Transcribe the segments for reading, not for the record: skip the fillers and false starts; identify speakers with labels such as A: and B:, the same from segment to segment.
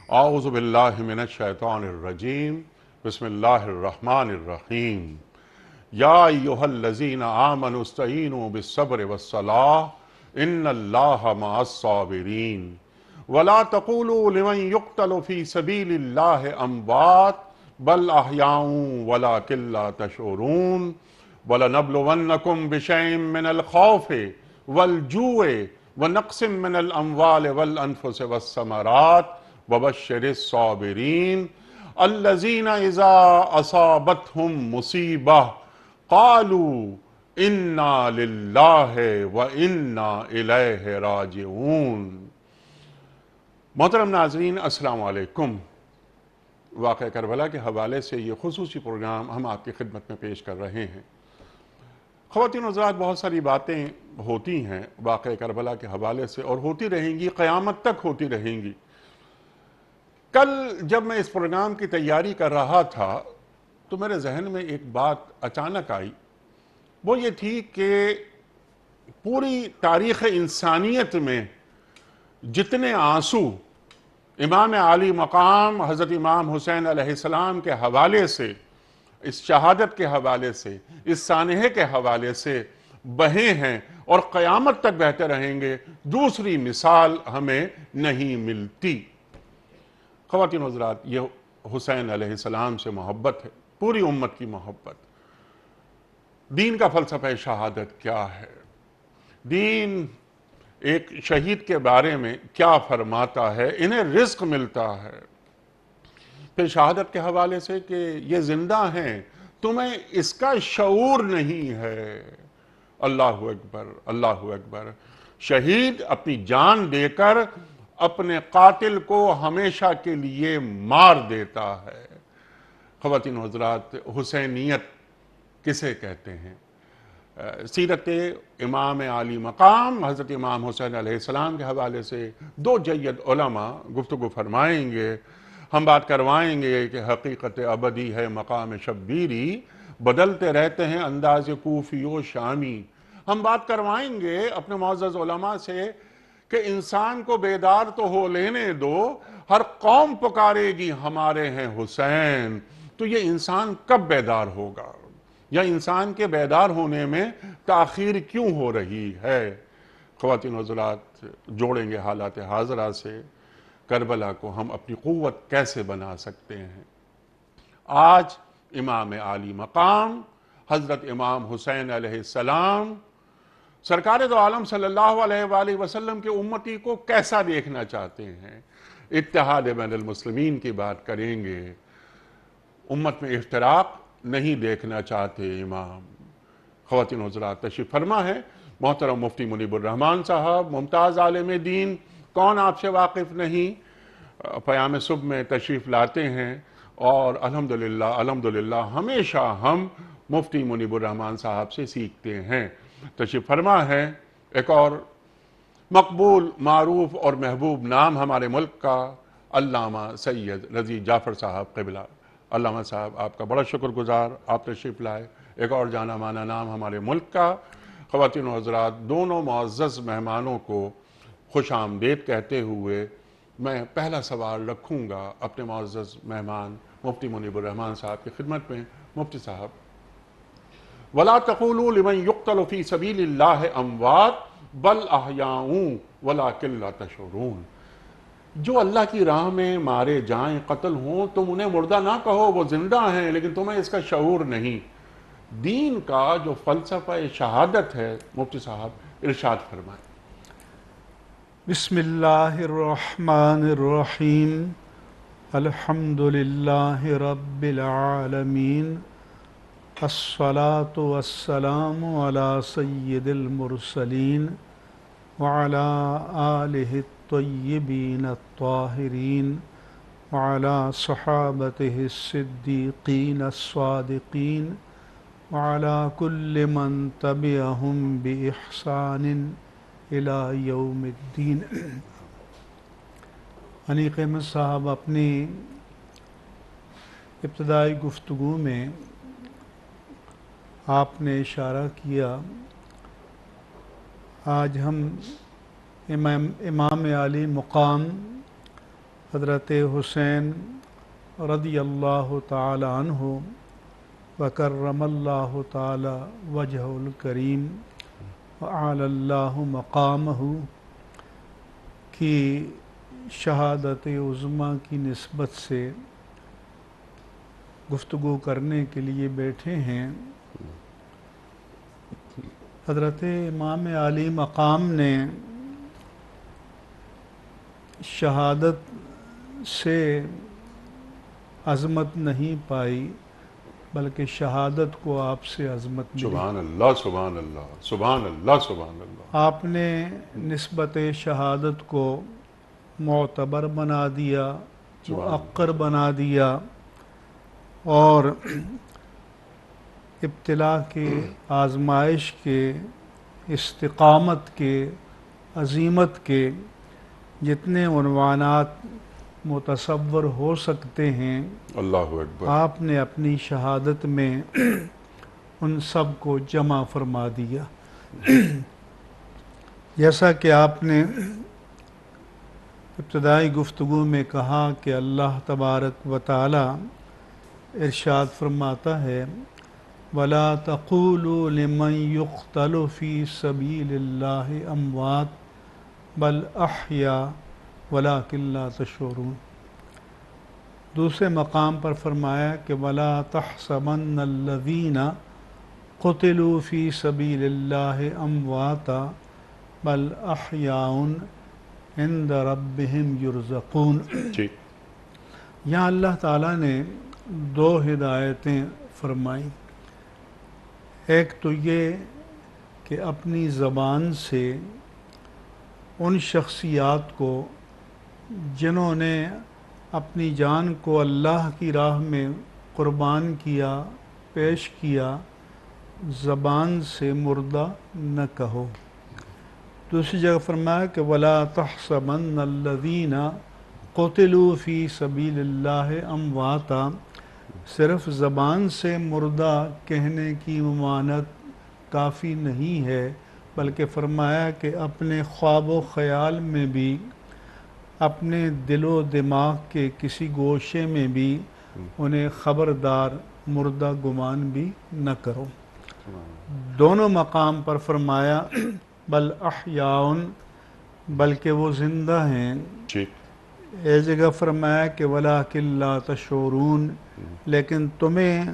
A: اعوذ باللہ من الشیطان الرجیم بسم اللہ الرحمن الرحیم یا ایہا الذین آمنوا استعینوا بالصبر والصلاة ان اللہ مع الصابرین ولا تقولوا لمن يقتل في سبیل اللہ اموات بل احیاء ولکن لا تشعرون وَلَنَبْلُوَنَّكُمْ بِشَيْءٍ مِّنَ الْخَوْفِ وَالْجُوعِ وَنَقْصٍ مِّنَ الْأَمْوَالِ وَالْأَنفُسِ وَالثَّمَرَاتِ وَبَشِّرِ الصَّابِرِينَ الَّذِينَ إِذَا أَصَابَتْهُمْ مُصِيبَةٌ قَالُوا إِنَّا لِلَّهِ وَإِنَّا إِلَيْهِ رَاجِعُونَ۔ محترم ناظرین، السلام علیکم۔ واقعہ کربلا کے حوالے سے یہ خصوصی پروگرام ہم آپ کی خدمت میں پیش کر رہے ہیں۔ خواتین و حضرات، بہت ساری باتیں ہوتی ہیں واقعہ کربلا کے حوالے سے اور ہوتی رہیں گی، قیامت تک ہوتی رہیں گی۔ کل جب میں اس پروگرام کی تیاری کر رہا تھا تو میرے ذہن میں ایک بات اچانک آئی، وہ یہ تھی کہ پوری تاریخ انسانیت میں جتنے آنسو امام عالی مقام حضرت امام حسین علیہ السلام کے حوالے سے، اس شہادت کے حوالے سے، اس سانحے کے حوالے سے بہے ہیں اور قیامت تک بہتے رہیں گے، دوسری مثال ہمیں نہیں ملتی۔ خواتین و حضرات، یہ حسین علیہ السلام سے محبت ہے، پوری امت کی محبت۔ دین کا فلسفہ شہادت کیا ہے؟ دین ایک شہید کے بارے میں کیا فرماتا ہے؟ انہیں رزق ملتا ہے۔ پھر شہادت کے حوالے سے کہ یہ زندہ ہیں، تمہیں اس کا شعور نہیں ہے۔ اللہ اکبر، اللہ اکبر۔ شہید اپنی جان دے کر اپنے قاتل کو ہمیشہ کے لیے مار دیتا ہے۔ خواتین و حضرات، حسینیت کسے کہتے ہیں؟ سیرت امام عالی مقام حضرت امام حسین علیہ السلام کے حوالے سے دو جید علماء گفتگو فرمائیں گے۔ ہم بات کروائیں گے کہ حقیقت ابدی ہے مقام شبیری، بدلتے رہتے ہیں انداز کوفی و شامی۔ ہم بات کروائیں گے اپنے معزز علماء سے کہ انسان کو بیدار تو ہو لینے دو، ہر قوم پکارے گی ہمارے ہیں حسین، تو یہ انسان کب بیدار ہوگا؟ یا انسان کے بیدار ہونے میں تاخیر کیوں ہو رہی ہے؟ خواتین و حضرات، جوڑیں گے حالات حاضرہ سے کربلا کو ہم اپنی قوت کیسے بنا سکتے ہیں۔ آج امام عالی مقام حضرت امام حسین علیہ السلام سرکار دو عالم صلی اللہ علیہ وآلہ وسلم کے امتی کو کیسا دیکھنا چاہتے ہیں؟ اتحاد بین المسلمین کی بات کریں گے۔ امت میں افتراق نہیں دیکھنا چاہتے امام۔ خواتین و حضرات، تشریف فرما ہے محترم مفتی منیب الرحمن صاحب، ممتاز عالم دین۔ کون آپ سے واقف نہیں؟ پیام صبح میں تشریف لاتے ہیں اور الحمدللہ ہمیشہ ہم مفتی منیب الرحمن صاحب سے سیکھتے ہیں۔ تشریف فرما ہے ایک اور مقبول، معروف اور محبوب نام ہمارے ملک کا، علامہ سید رضی جعفر صاحب قبلہ۔ علامہ صاحب، آپ کا بڑا شکر گزار، آپ تشریف لائے۔ ایک اور جانا مانا نام ہمارے ملک کا۔ خواتین و حضرات، دونوں معزز مہمانوں کو خوش آمدید کہتے ہوئے میں پہلا سوال رکھوں گا اپنے معزز مہمان مفتی منیب الرحمن صاحب کی خدمت میں۔ مفتی صاحب، وَلَا تَقُولُوا لِمَنْ يُقْتَلُ فِي سَبِيلِ اللَّهِ أَمْوَاتٌ بَلْ أَحْيَاءٌ وَلَكِنْ لَا تَشْعُرُونَ۔ جو اللہ کی راہ میں مارے جائیں، قتل ہوں، تم انہیں مردہ نہ کہو، وہ زندہ ہیں، لیکن تمہیں اس کا شعور نہیں۔ دین کا جو فلسفہ شہادت ہے، مفتی صاحب ارشاد فرمائیں۔
B: بسم اللہ الرحمن الرحیم، الحمدللہ رب العالمین، الصلاة والسلام علی سید المرسلین وعلی آلہ الطیبین الطاہرین وعلی صحابتہ الصدیقین الصادقین وعلی کل من تبعہم بإحسان الی یوم الدین۔ انیق احمد صاحب، اپنی ابتدائی گفتگو میں آپ نے اشارہ کیا، آج ہم امام علی مقام حضرت حسین رضی اللہ تعالی عنہ وکرم اللہ تعالی وجہ الکریم وعلی اللہ مقامہ کی شہادت عظمیٰ کی نسبت سے گفتگو کرنے کے لیے بیٹھے ہیں۔ حضرت امام علی مقام نے شہادت سے عظمت نہیں پائی بلکہ شہادت کو آپ سے عظمت ملی۔
A: سبحان اللہ سبحان اللہ سبحان اللہ سبحان اللہ۔
B: آپ نے نسبت شہادت کو معتبر بنا دیا، مؤقر بنا دیا، اور ابتلا کے، آزمائش کے، استقامت کے، عزیمت کے جتنے عنوانات متصور ہو سکتے ہیں
A: اللہ اکبر،
B: آپ نے اپنی شہادت میں ان سب کو جمع فرما دیا۔ جیسا کہ آپ نے ابتدائی گفتگو میں کہا کہ اللہ تبارک و تعالی ارشاد فرماتا ہے وَلَا تَقُولُوا لِمَنْ يُقْتَلُ فِي سَبِيلِ اللَّهِ أَمْوَاتٌ بَلْ أَحْيَاءٌ وَلَكِنْ لَا تَشْعُرُونَ۔ دوسرے مقام پر فرمایا کہ وَلَا تَحْسَبَنَّ الَّذِينَ قُتِلُوا فِي سَبِيلِ اللَّهِ أَمْوَاتًا بَلْ أَحْيَاءٌ عِنْدَ رَبِّهِمْ يُرْزَقُونَ۔
A: جی،
B: یہاں اللہ تعالیٰ نے دو ہدایتیں فرمائیں۔ ایک تو یہ کہ اپنی زبان سے ان شخصیات کو جنہوں نے اپنی جان کو اللہ کی راہ میں قربان کیا، پیش کیا، زبان سے مردہ نہ کہو۔ دوسری جگہ فرمایا کہ وَلَا تَحْسَبَنَّ الَّذِينَ قُتِلُوا فِي سَبِيلِ اللَّهِ أَمْوَاتًا، صرف زبان سے مردہ کہنے کی ممانعت کافی نہیں ہے، بلکہ فرمایا کہ اپنے خواب و خیال میں بھی، اپنے دل و دماغ کے کسی گوشے میں بھی انہیں خبردار مردہ گمان بھی نہ کرو۔ دونوں مقام پر فرمایا بل احیاء، بلکہ وہ زندہ ہیں۔
A: جی،
B: ایک جگہ فرمایا کہ وَلَكِنْ لَا تَشْعُرُونَ، لیکن تمہیں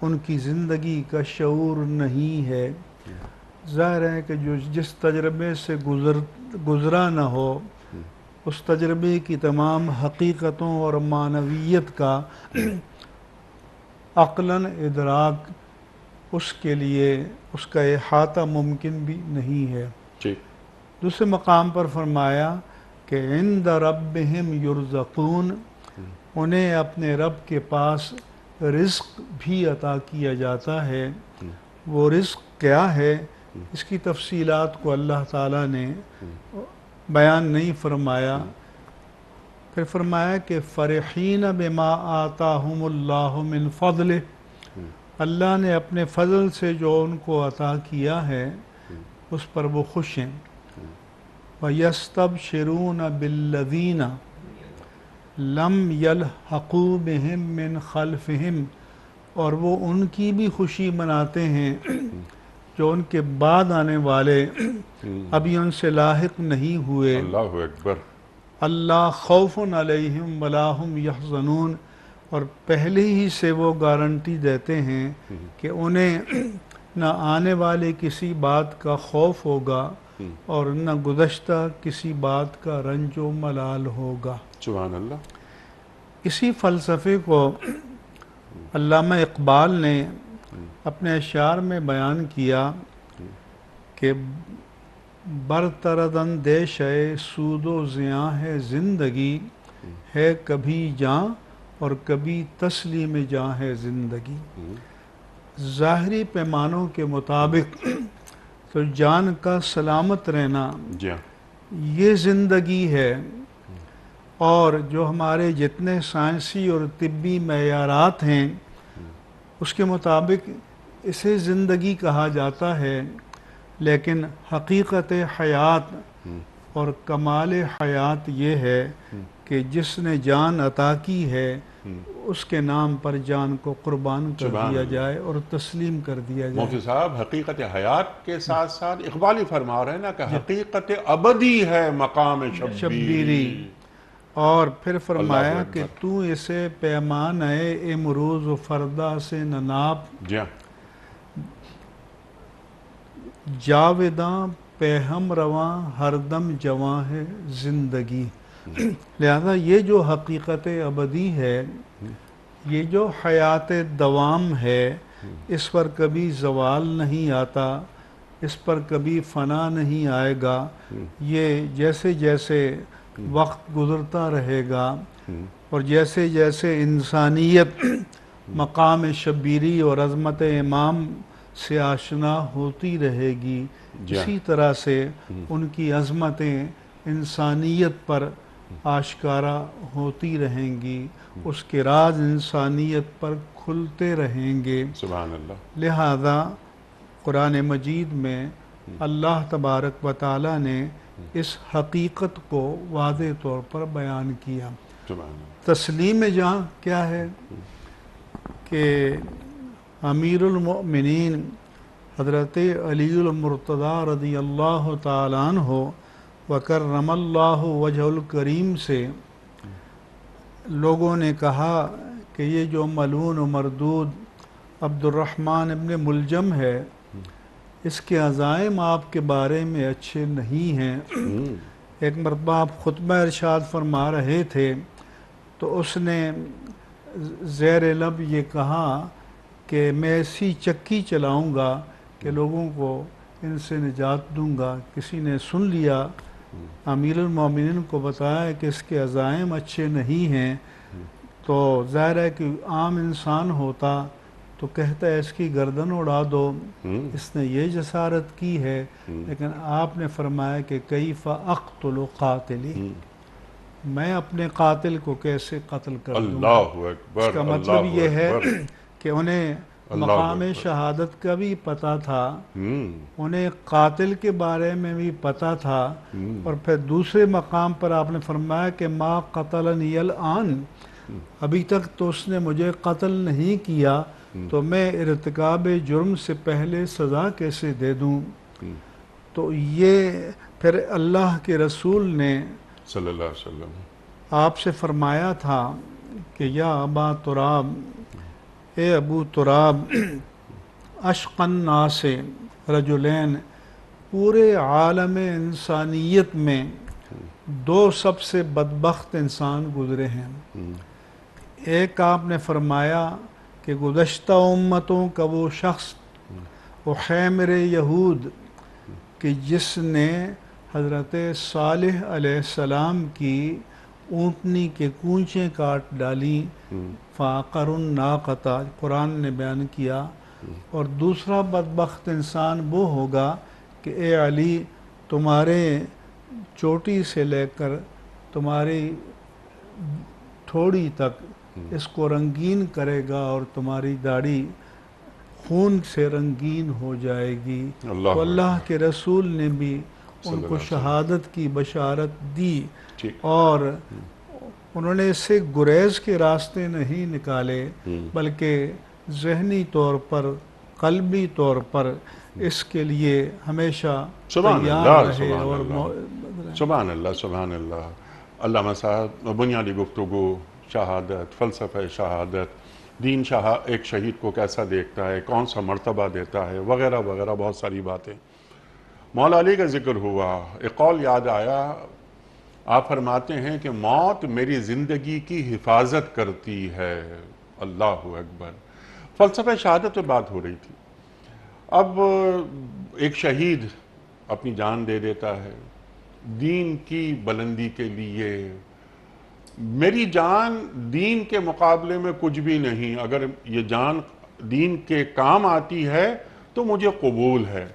B: ان کی زندگی کا شعور نہیں ہے۔ ظاہر ہے کہ جو جس تجربے سے گزرا نہ ہو، اس تجربے کی تمام حقیقتوں اور معنویت کا عقلاً ادراک اس کے لیے، اس کا احاطہ ممکن بھی نہیں ہے۔
A: جی،
B: دوسرے مقام پر فرمایا کہ عند ربہم یرزقون، انہیں اپنے رب کے پاس رزق بھی عطا کیا جاتا ہے۔ وہ رزق کیا ہے، اس کی تفصیلات کو اللہ تعالیٰ نے بیان نہیں فرمایا۔ پھر فرمایا کہ فرحین بما آتاہم اللہ من فضلہ، اللہ نے اپنے فضل سے جو ان کو عطا کیا ہے اس پر وہ خوش ہیں۔ وَيَسْتَبْشِرُونَ بِالَّذِينَ لَمْ يَلْحَقُوا بِهِمْ مِنْ خَلْفِهِمْ، اور وہ ان کی بھی خوشی مناتے ہیں جو ان کے بعد آنے والے ابھی ان سے لاحق نہیں ہوئے۔
A: اللہ اکبر،
B: اللہ خوف علیہم ولا ہم یحزنون، اور پہلے ہی سے وہ گارنٹی دیتے ہیں کہ انہیں نہ آنے والے کسی بات کا خوف ہوگا اور نہ گزشتہ کسی بات کا رنج و ملال ہوگا۔
A: سبحان اللہ۔
B: اسی فلسفے کو علامہ اقبال نے اپنے اشعار میں بیان کیا کہ برطرد اندیش سود و زیاں ہے زندگی، ہے کبھی جاں اور کبھی تسلیم جاں ہے زندگی۔ ظاہری پیمانوں کے مطابق تو جان کا سلامت رہنا
A: جی ہاں،
B: یہ زندگی ہے، اور جو ہمارے جتنے سائنسی اور طبی معیارات ہیں اس کے مطابق اسے زندگی کہا جاتا ہے، لیکن حقیقت حیات اور کمال حیات یہ ہے کہ جس نے جان عطا کی ہے اس کے نام پر جان کو قربان کر دیا جائے اور تسلیم کر دیا جائے۔
A: مفتی صاحب حقیقت حیات کے ساتھ ساتھ اقبال ہی فرما رہے ہیں نا کہ حقیقت ابدی ہے مقام شبیری،
B: اور پھر فرمایا کہ تو اسے پیمان امروز و فردا سے نناب، جاوداں پیہم رواں ہر دم جواں ہے زندگی۔ لہذا یہ جو حقیقت ابدی ہے، یہ جو حیات دوام ہے، اس پر کبھی زوال نہیں آتا، اس پر کبھی فنا نہیں آئے گا۔ یہ جیسے جیسے وقت گزرتا رہے گا اور جیسے جیسے انسانیت مقام شبیری اور عظمت امام سے آشنا ہوتی رہے گی، اسی طرح سے ان کی عظمتیں انسانیت پر آشکارا ہوتی رہیں گی، اس کے راز انسانیت پر کھلتے رہیں گے۔
A: سبحان اللہ۔
B: لہذا قرآن مجید میں اللہ تبارک و تعالی نے اس حقیقت کو واضح طور پر بیان کیا۔ تسلیم جہاں کیا ہے کہ امیر المؤمنین حضرت علی المرتضی رضی اللہ تعالیٰ عنہ وکرم اللہ وجہ الکریم سے لوگوں نے کہا کہ یہ جو ملعون و مردود عبد الرحمن ابن ملجم ہے، اس کے عزائم آپ کے بارے میں اچھے نہیں ہیں۔ ایک مرتبہ آپ خطبہ ارشاد فرما رہے تھے تو اس نے زیر لب یہ کہا کہ میں ایسی چکی چلاؤں گا کہ لوگوں کو ان سے نجات دوں گا۔ کسی نے سن لیا، امیر المومنین کو بتایا کہ اس کے عزائم اچھے نہیں ہیں، تو ظاہر ہے کہ عام انسان ہوتا تو کہتا ہے اس کی گردن اڑا دو، اس نے یہ جسارت کی ہے، لیکن آپ نے فرمایا کہ کیف اقتل قاتلی، میں اپنے قاتل کو کیسے قتل کر دوں۔
A: اللہ اکبر۔
B: اس کا مطلب یہ ہے کہ انہیں مقام شہادت کا بھی پتہ تھا، انہیں قاتل کے بارے میں بھی پتہ تھا، اور پھر دوسرے مقام پر آپ نے فرمایا کہ ما قتلنی الآن، ابھی تک تو اس نے مجھے قتل نہیں کیا، تو میں ارتکاب جرم سے پہلے سزا کیسے دے دوں۔ تو یہ پھر اللہ کے رسول نے
A: صلی اللہ علیہ وسلم
B: آپ سے فرمایا تھا کہ یا ابا تراب، اے ابو تراب، اشق الناس رجلین، پورے عالم انسانیت میں دو سب سے بدبخت انسان گزرے ہیں۔ ایک آپ نے فرمایا کہ گزشتہ امتوں کا وہ شخص اخیمر یہود کہ جس نے حضرت صالح علیہ السلام کی اونٹنی کے کونچیں کاٹ ڈالی، فَعَقَرُ النَّاقَةَ، قرآن نے بیان کیا۔ اور دوسرا بدبخت انسان وہ ہوگا کہ اے علی، تمہارے چوٹی سے لے کر تمہاری تھوڑی تک اس کو رنگین کرے گا اور تمہاری داڑھی خون سے رنگین ہو جائے گی۔ تو اللہ کے رسول نے بھی ان کو شہادت کی بشارت دی، اور انہوں نے اس سے گریز کے راستے نہیں نکالے، بلکہ ذہنی طور پر، قلبی طور پر اس کے لیے ہمیشہ تیار رہے۔ اور
A: سبحان اللہ، سبحان اللہ۔ علامہ صاحب، بنیادی گفتگو، شہادت، فلسفہ شہادت، دین ایک شہید کو کیسا دیکھتا ہے، کون سا مرتبہ دیتا ہے، وغیرہ وغیرہ، بہت ساری باتیں۔ مولا علی کا ذکر ہوا، ایک قول یاد آیا، آپ فرماتے ہیں کہ موت میری زندگی کی حفاظت کرتی ہے۔ اللہ اکبر۔ فلسفہ شہادت پہ بات ہو رہی تھی۔ اب ایک شہید اپنی جان دے دیتا ہے دین کی بلندی کے لیے۔ میری جان دین کے مقابلے میں کچھ بھی نہیں، اگر یہ جان دین کے کام آتی ہے تو مجھے قبول ہے۔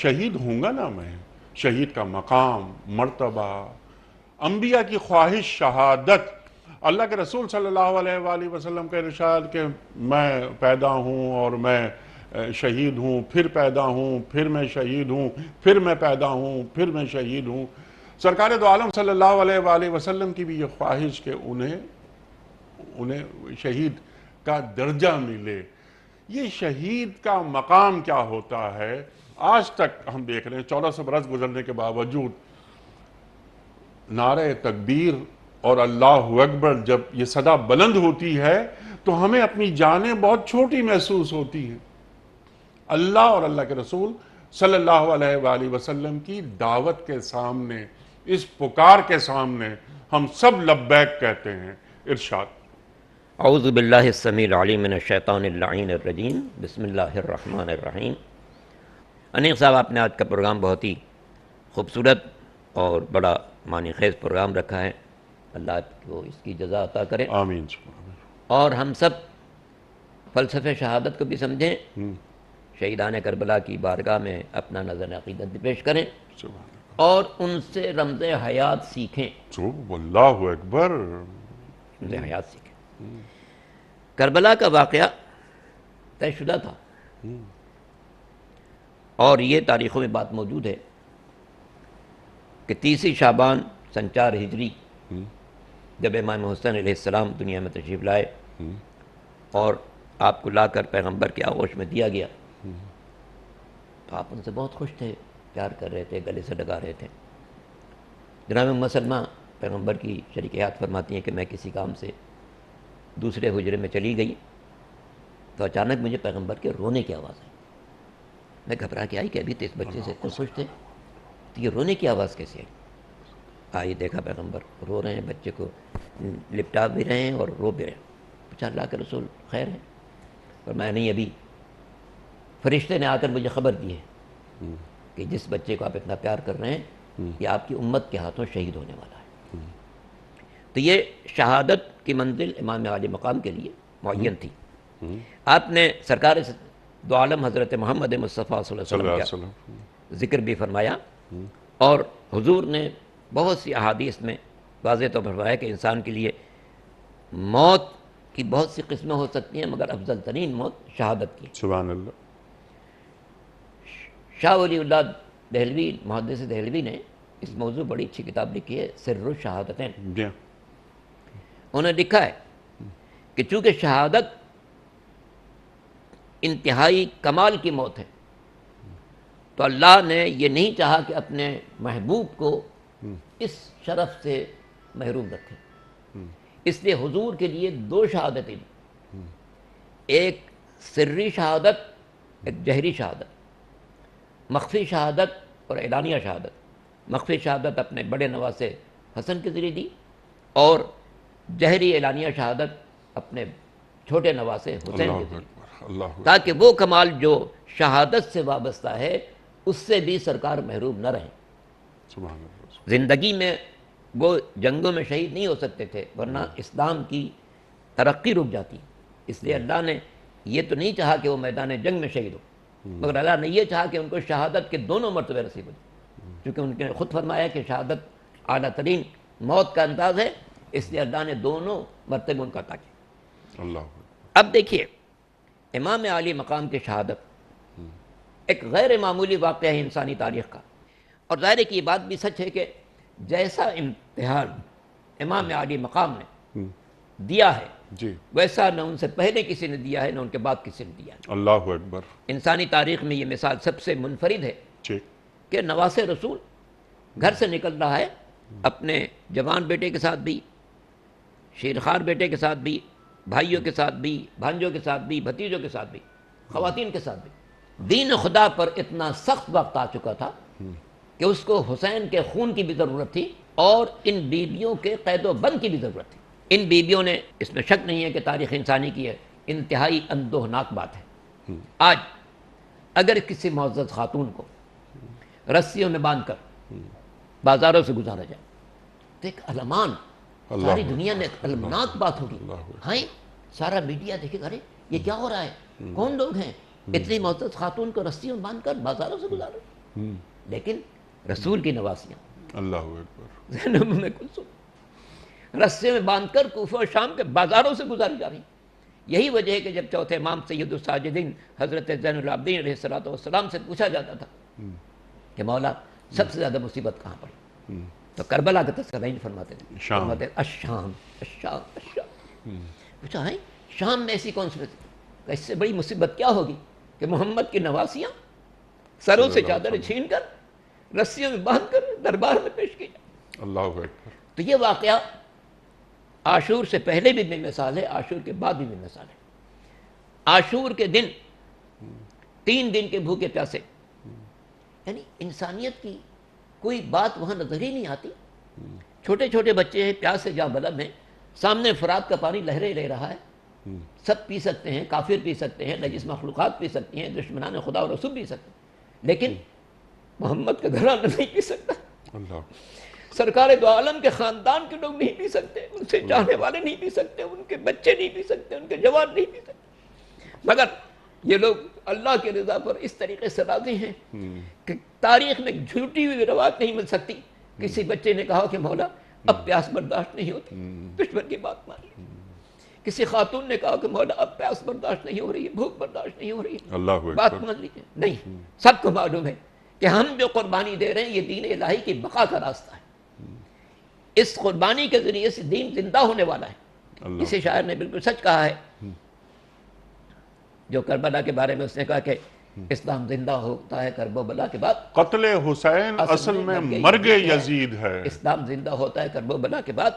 A: شہید ہوں گا نا میں، شہید کا مقام، مرتبہ، انبیاء کی خواہش شہادت، اللہ کے رسول صلی اللہ علیہ وآلہ وسلم کا ارشاد کہ میں پیدا ہوں اور میں شہید ہوں، پھر پیدا ہوں، پھر میں شہید ہوں، پھر میں پیدا ہوں، پھر میں شہید ہوں۔ سرکار دو عالم صلی اللہ علیہ وآلہ وسلم کی بھی یہ خواہش کہ انہیں شہید کا درجہ ملے۔ یہ شہید کا مقام کیا ہوتا ہے؟ آج تک ہم دیکھ رہے ہیں 1400 برس گزرنے کے باوجود نعرہ تکبیر اور اللہ اکبر جب یہ صدا بلند ہوتی ہے تو ہمیں اپنی جانیں بہت چھوٹی محسوس ہوتی ہیں۔ اللہ اور اللہ کے رسول صلی اللہ علیہ وآلہ وسلم کی دعوت کے سامنے، اس پکار کے سامنے ہم سب لبیک کہتے ہیں۔ ارشاد۔
C: اعوذ باللہ السمیع العلیم من الشیطان اللعین الرجیم، بسم اللہ الرحمن الرحیم۔ انیق صاحب، آپ نے آج کا پروگرام بہت ہی خوبصورت اور بڑا معنی خیز پروگرام رکھا ہے، اللہ آپ کو اس کی جزا عطا کرے،
A: آمین۔
C: اور ہم سب فلسفہ شہادت کو بھی سمجھیں، شہیدان کربلا کی بارگاہ میں اپنا نظر عقیدت بھی پیش کریں اور ان سے رمز حیات سیکھیں۔
A: اللہ اکبر۔
C: رمز حیات سیکھیں۔ کربلا کا واقعہ طے شدہ تھا، اور یہ تاریخوں میں بات موجود ہے کہ 30 شعبان سن 4 ہجری جب امام حسین علیہ السلام دنیا میں تشریف لائے اور آپ کو لا کر پیغمبر کے آغوش میں دیا گیا تو آپ ان سے بہت خوش تھے، پیار کر رہے تھے، گلے سے لگا رہے تھے۔ جناب ام سلمہ پیغمبر کی شریک حیات فرماتی ہیں کہ میں کسی کام سے دوسرے حجرے میں چلی گئی تو اچانک مجھے پیغمبر کے رونے کی آواز آئی۔ میں گھبرا کے آئی کہ ابھی تو اس بچے سے اتنے خوش تھے، تو یہ رونے کی آواز کیسے آئی؟ آئی دیکھا پیغمبر رو رہے ہیں، بچے کو لپٹا بھی رہے ہیں اور رو بھی رہے ہیں۔ پوچھا اللہ کے رسول خیر ہے؟ اور میں نہیں، ابھی فرشتے نے آ کر مجھے خبر دی ہے کہ جس بچے کو آپ اتنا پیار کر رہے ہیں یہ آپ کی امت کے ہاتھوں شہید ہونے والا ہے۔ تو یہ شہادت کی منزل امام عالی مقام کے لیے معین تھی۔ آپ نے سرکار دو عالم حضرت محمد مصطفیٰ صلی اللہ علیہ وسلم کا ذکر بھی فرمایا، اور حضور نے بہت سی احادیث میں واضح طور پر فرمایا کہ انسان کے لیے موت کی بہت سی قسمیں ہو سکتی ہیں، مگر افضل ترین موت شہادت کی۔
A: سبحان اللہ۔
C: شاہ ولی اللہ دہلوی، محدث دہلوی نے اس موضوع بڑی اچھی کتاب لکھی ہے، سر الشہادتین۔ انہوں نے لکھا ہے کہ چونکہ شہادت انتہائی کمال کی موت ہے تو اللہ نے یہ نہیں چاہا کہ اپنے محبوب کو اس شرف سے محروم رکھے، اس لیے حضور کے لیے 2 شہادتیں، ایک سری شہادت، ایک جہری شہادت، مخفی شہادت اور اعلانیہ شہادت۔ مخفی شہادت اپنے بڑے نواسے حسن کے ذریعے دی، اور جہری اعلانیہ شہادت اپنے چھوٹے نواسے حسین کے ذریعے، تاکہ وہ کمال جو شہادت سے وابستہ ہے اس سے بھی سرکار محروم نہ رہیں۔ زندگی میں وہ جنگوں میں شہید نہیں ہو سکتے تھے، ورنہ اسلام کی ترقی رک جاتی۔ اس لیے اللہ نے یہ تو نہیں چاہا کہ وہ میدان جنگ میں شہید ہو، مگر اللہ نے یہ چاہا کہ ان کو شہادت کے دونوں مرتبے نصیب ہو جائے، کیونکہ ان نے خود فرمایا کہ شہادت اعلیٰ ترین موت کا انداز ہے، اس لیے اللہ نے دونوں مرتبے ان کا عطا کیا۔ اب دیکھیے، امام عالی مقام کی شہادت ایک غیر معمولی واقعہ ہے انسانی تاریخ کا، اور ظاہر ہے کہ یہ بات بھی سچ ہے کہ جیسا امتحان امام عالی مقام نے دیا ہے ویسا نہ ان سے پہلے کسی نے دیا ہے، نہ ان کے بعد کسی نے دیا ہے۔
A: اللہ اکبر۔
C: انسانی تاریخ میں یہ مثال سب سے منفرد ہے کہ نواس رسول گھر سے نکل رہا ہے، اپنے جوان بیٹے کے ساتھ بھی، شیرخوار بیٹے کے ساتھ بھی، بھائیوں کے ساتھ بھی، بھانجوں کے ساتھ بھی، بھتیجوں کے ساتھ بھی، خواتین کے ساتھ بھی۔ دین خدا پر اتنا سخت وقت آ چکا تھا کہ اس کو حسین کے خون کی بھی ضرورت تھی اور ان بیویوں کے قید و بند کی بھی ضرورت تھی۔ ان بیویوں نے، اس میں شک نہیں ہے کہ تاریخ انسانی کی ہے، انتہائی اندوہناک بات ہے۔ آج اگر کسی معزز خاتون کو رسیوں میں باندھ کر بازاروں سے گزارا جائے تو ایک علمان، ساری دنیا میں ایک المناک بات ہوگی۔ ہاں، سارا میڈیا دیکھے گا، ارے یہ کیا ہو رہا ہے، کون لوگ ہیں اتنی معزز خاتون کو رسیوں میں باندھ کر بازاروں سے گزار رہے ہیں۔ لیکن رسول کی نواسیاں،
A: اللہ اکبر،
C: زینب میں کلثوم رسیوں میں باندھ کر کوفہ و شام کے بازاروں سے گزاری جا رہی ہیں۔ یہی وجہ ہے کہ جب چوتھے امام سید الساجدین حضرت زین العابدین علیہ الصلوۃ والسلام سے پوچھا جاتا تھا کہ مولا سب سے زیادہ مصیبت کہاں پڑی، تو کربلا کا تذکرہ نہیں فرماتے تھے، فرماتے الشام الشام الشام۔ پوچھا ہے شام میں ایسی کون سی اس سے بڑی مصیبت کیا ہوگی کہ محمد کی نواسیاں سروں سے چادر چھین کر رسیوں میں باندھ کر دربار میں پیش کی جائیں۔
A: اللہ اکبر۔
C: تو یہ واقعہ عاشور سے پہلے بھی بے مثال ہے، عاشور کے بعد بھی بے مثال ہے۔ عاشور کے دن 3 دن کے بھوکے پیاسے، یعنی انسانیت کی کوئی بات وہاں نظر ہی نہیں آتی۔ چھوٹے چھوٹے بچے ہیں، پیاس سے جاں بلب ہیں، سامنے فرات کا پانی لہرے لے رہا ہے، سب پی سکتے ہیں، کافر پی سکتے ہیں، نجس مخلوقات پی سکتی ہیں، دشمنان خدا اور رسول پی سکتے ہیں، لیکن محمد کا گھرانہ نہیں پی سکتا،
A: اللہ
C: سرکار دو عالم کے خاندان کے لوگ نہیں پی سکتے، ان سے چاہنے والے نہیں پی سکتے، ان کے بچے نہیں پی سکتے، ان کے جوان نہیں پی سکتے، مگر یہ لوگ اللہ کی رضا پر اس طریقے سے راضی ہیں کہ تاریخ میں جھوٹی ہوئی روایت نہیں مل سکتی۔ کسی بچے نے کہا کہ مولا اب پیاس برداشت نہیں ہوتی، دشمن کی بات مان لی۔ کسی خاتون نے کہا کہ مولا اب پیاس برداشت نہیں ہو رہی ہے، بھوک برداشت نہیں ہو رہی ہے،
A: اللہ اکبر۔
C: بات مان لیجیے۔ نہیں، سب کو معلوم ہے کہ ہم جو قربانی دے رہے ہیں یہ دین الہی کی بقا کا راستہ ہے، اس قربانی کے ذریعے سے دین زندہ ہونے والا ہے۔
A: اللہ
C: کسی شاعر نے بالکل سچ کہا ہے جو کربلا کے بارے میں، اس نے کہا کہ اسلام زندہ ہوتا ہے کرب و بلا کے بعد،
A: قتل حسین اصل میں مرگ یزید ہے۔
C: اسلام زندہ ہوتا ہے کرب و بلا کے بعد،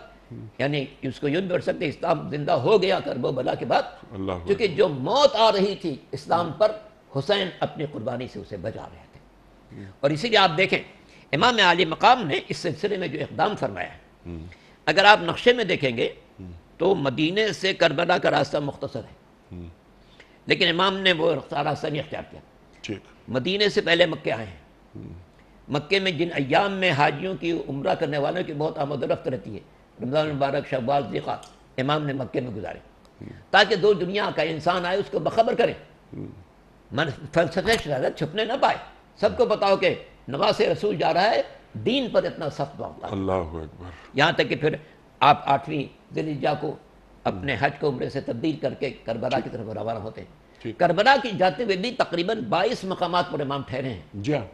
C: یعنی اس کو یوں بھی پڑھ سکتے ہیں اسلام زندہ ہو گیا کرب و بلا کے بعد،
A: اللہ اکبر۔
C: کیونکہ جو موت آ رہی تھی اسلام پر، حسین اپنی قربانی سے اسے بچا رہے تھے۔ اور اسی لیے آپ دیکھیں امام عالی مقام نے اس سلسلے میں جو اقدام فرمایا ہے، اگر آپ نقشے میں دیکھیں گے تو مدینے سے کربلا کا راستہ مختصر ہے، لیکن امام نے وہ راستہ نہیں اختیار کیا۔
A: ٹھیک۔
C: مدینے سے پہلے مکے آئے ہیں، مکے میں جن ایام میں حاجیوں کی عمرہ کرنے والوں کی بہت آمد و رفت رہتی ہے، رمضان مبارک، شوال، ذیقعدہ، امام نے مکے میں گزارے تاکہ دو دنیا کا انسان آئے اس کو بخبر کرے، فلسفے شرارت چھپنے نہ پائے، سب کو بتاؤ کہ نواز رسول جا رہا ہے، دین پر اتنا سخت معاملہ۔
A: اللہ اکبر۔
C: یہاں تک کہ پھر آپ 8ویں ذی الحجہ کو اپنے حج کو عمرے سے تبدیل کر کے کربلا کی طرف روانہ ہوتے ہیں۔ کربلا کی جاتے ہوئے بھی تقریباً 22 مقامات پر امام ٹھہرے ہیں،
A: جی ہاں۔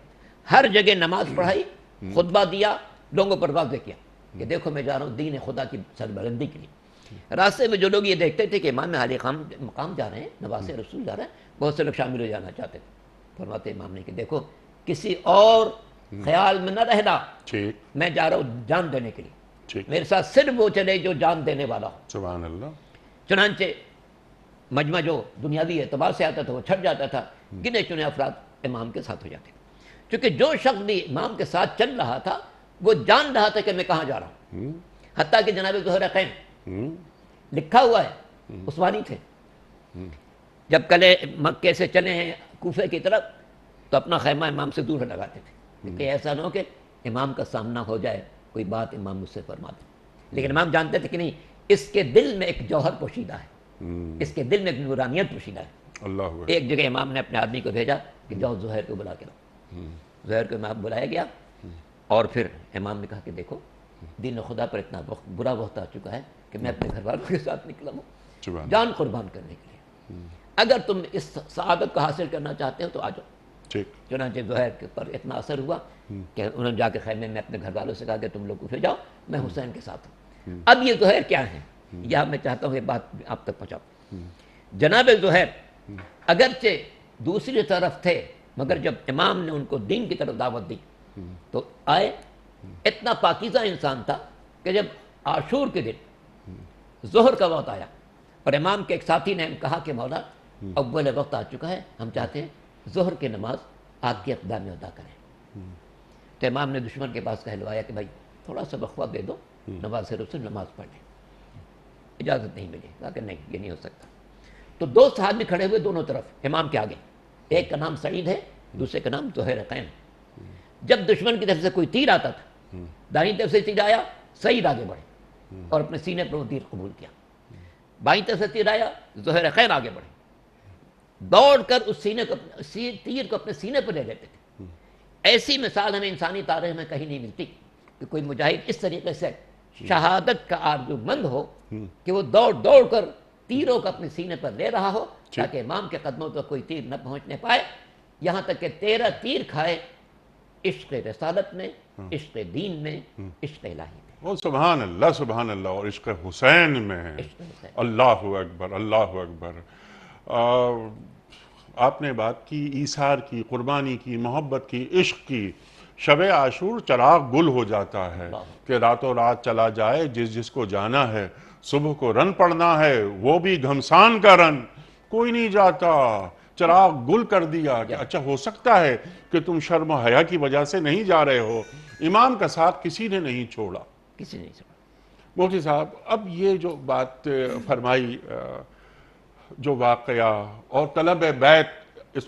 C: ہر جگہ نماز پڑھائی، خطبہ دیا، لوگوں پر واضح کیا کہ دیکھو میں جا رہا ہوں دین خدا کی سربلندی کے لیے۔ راستے میں جو لوگ یہ دیکھتے تھے کہ امام عالی مقام جا رہے ہیں، نواز رسول جا رہے ہیں، بہت سے لوگ شامل ہو جانا چاہتے تھے۔ فرماتے امام نے کہ دیکھو کسی اور خیال میں نہ رہنا،
A: ٹھیک
C: میں جا رہا ہوں جان دینے کے لیے،
A: ٹھیک۔
C: میرے ساتھ صرف وہ چلے جو جان دینے والا ہو۔
A: سبحان اللہ۔
C: چنانچہ مجمع جو دنیاوی اعتبار سے آتا تھا وہ چھٹ جاتا تھا، گنے چنے افراد امام کے ساتھ ہو جاتے، کیونکہ جو شخص بھی امام کے ساتھ چل رہا تھا وہ جان رہا تھا کہ میں کہاں جا رہا ہوں۔ حتیٰ کہ جناب ظہر قیم لکھا ہوا ہے، عثمانی تھے، جب کلے مکے سے چلے ہیں کوفے کی طرف تو اپنا خیمہ امام سے دور لگاتے تھے کہ ایسا نہ ہو کہ امام کا سامنا ہو جائے، کوئی بات امام مجھ سے فرما دے، لیکن امام جانتے تھے کہ نہیں، اس کے دل میں ایک جوہر پوشیدہ ہے، اس کے دل میں ایک نورانیت پوشیدہ ہے۔
A: اللہ اکبر۔
C: ایک جگہ امام نے اپنے آدمی کو بھیجا کہ جاؤ زہیر کو بلا کے لاؤ۔ زہیر کو امام بلایا گیا اور پھر امام نے کہا کہ دیکھو دین خدا پر اتنا برا وقت آ چکا ہے کہ میں اپنے گھر والوں کے ساتھ نکلا ہوں جان قربان کرنے کے لیے، اگر تم اس سعادت کو حاصل کرنا چاہتے ہو تو آ جاؤ۔
A: ٹھیک۔
C: چنانچہ زہیر کے پر اتنا اثر ہوا کہ انہوں نے جا کے خیمے میں اپنے گھر والوں سے کہا کہ تم لوگ اٹھے جاؤ، میں حسین کے ساتھ ہوں۔ اب یہ زہیر کیا ہے، یہ میں چاہتا ہوں یہ بات آپ تک پہنچاؤ۔ جناب زہیر اگرچہ دوسری طرف تھے، مگر جب امام نے ان کو دین کی طرف دعوت دی تو آئے۔ اتنا پاکیزہ انسان تھا کہ جب عاشور کے دن ظہر کا وقت آیا اور امام کے ایک ساتھی نے کہا کہ مولا اول وقت آ چکا ہے، ہم چاہتے ہیں ظہر کی نماز آپ کے اقدام میں ادا کریں، تو امام نے دشمن کے پاس کہلوایا کہ بھائی تھوڑا سا وقفہ دے دو، نواز رسول نماز پڑھ لیں۔ اجازت نہیں ملی، کہا کہ نہیں یہ نہیں ہو سکتا۔ تو 2 صحابی کھڑے ہوئے دونوں طرف امام کے آگے، ایک کا نام سعید ہے، دوسرے کا نام زہیر قیم۔ جب دشمن کی طرف سے کوئی تیر آتا تھا، دائیں طرف سے تیر آیا، سعید آگے بڑھے اور اپنے سینے پر وہ تیر قبول کیا، بائیں طرف سے تیر آیا، زہیر قیم آگے بڑھے، دوڑ کر اس تیر کو اپنے سینے پر لے لیتے تھے۔ ایسی مثال ہمیں انسانی تاریخ میں کہیں نہیں ملتی کہ کوئی مجاہد اس طریقے سے شہادت کا آرزو مند ہو کہ وہ دوڑ دوڑ کر تیروں کو اپنے سینے پر لے رہا ہو تاکہ امام کے قدموں پر کوئی تیر نہ پہنچنے پائے، یہاں تک کہ 13 تیر کھائے عشق رسالت میں، عشق دین میں، عشق الہی میں۔
A: وہ سبحان اللہ، اور عشق حسین میں ہے۔
C: عشق حسین۔
A: اللہ اکبر، اللہ اکبر۔ آپ نے بات کی ایثار کی، قربانی کی، محبت کی، عشق کی۔ شب عاشور چراغ گل ہو جاتا ہے کہ راتوں رات چلا جائے جس کو جانا ہے، صبح کو رن پڑنا ہے وہ بھی گھمسان کا رن، کوئی نہیں جاتا، چراغ گل کر دیا کہ اچھا ہو سکتا ہے کہ تم شرم و حیا کی وجہ سے نہیں جا رہے ہو۔ امام کا ساتھ کسی نے نہیں چھوڑا۔
C: کسی نہیں سنا۔
A: مفتی صاحب، اب یہ جو بات فرمائی، جو واقعہ اور طلب بیت، اس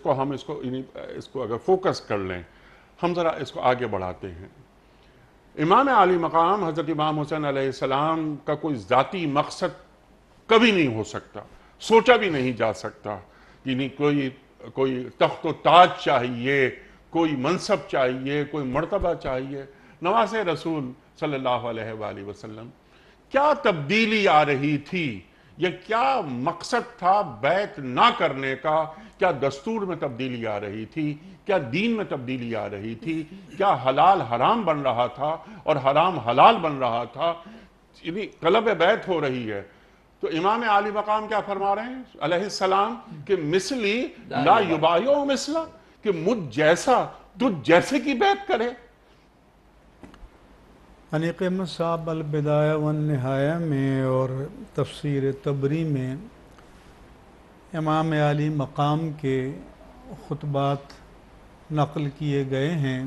A: کو اگر فوکس کر لیں، ہم ذرا اس کو آگے بڑھاتے ہیں۔ امام عالی مقام حضرت امام حسین علیہ السلام کا کوئی ذاتی مقصد کبھی نہیں ہو سکتا، سوچا بھی نہیں جا سکتا، یعنی کوئی تخت و تاج چاہیے، کوئی منصب چاہیے، کوئی مرتبہ چاہیے۔ نواز رسول صلی اللہ علیہ وآلہ وسلم کیا تبدیلی آ رہی تھی، یا کیا مقصد تھا بیعت نہ کرنے کا؟ کیا دستور میں تبدیلی آ رہی تھی؟ کیا دین میں تبدیلی آ رہی تھی؟ کیا حلال حرام بن رہا تھا اور حرام حلال بن رہا تھا؟ یعنی طلب بیعت ہو رہی ہے تو امام عالی مقام کیا فرما رہے ہیں علیہ السلام کہ مثلی لا یبایع مثلا، کہ مجھ جیسا تجھ جیسے کی بیعت کرے۔
B: حنیق احمد صاحب البدایہ والنہایہ میں اور تفسیر طبری میں امام عالی مقام کے خطبات نقل کیے گئے ہیں۔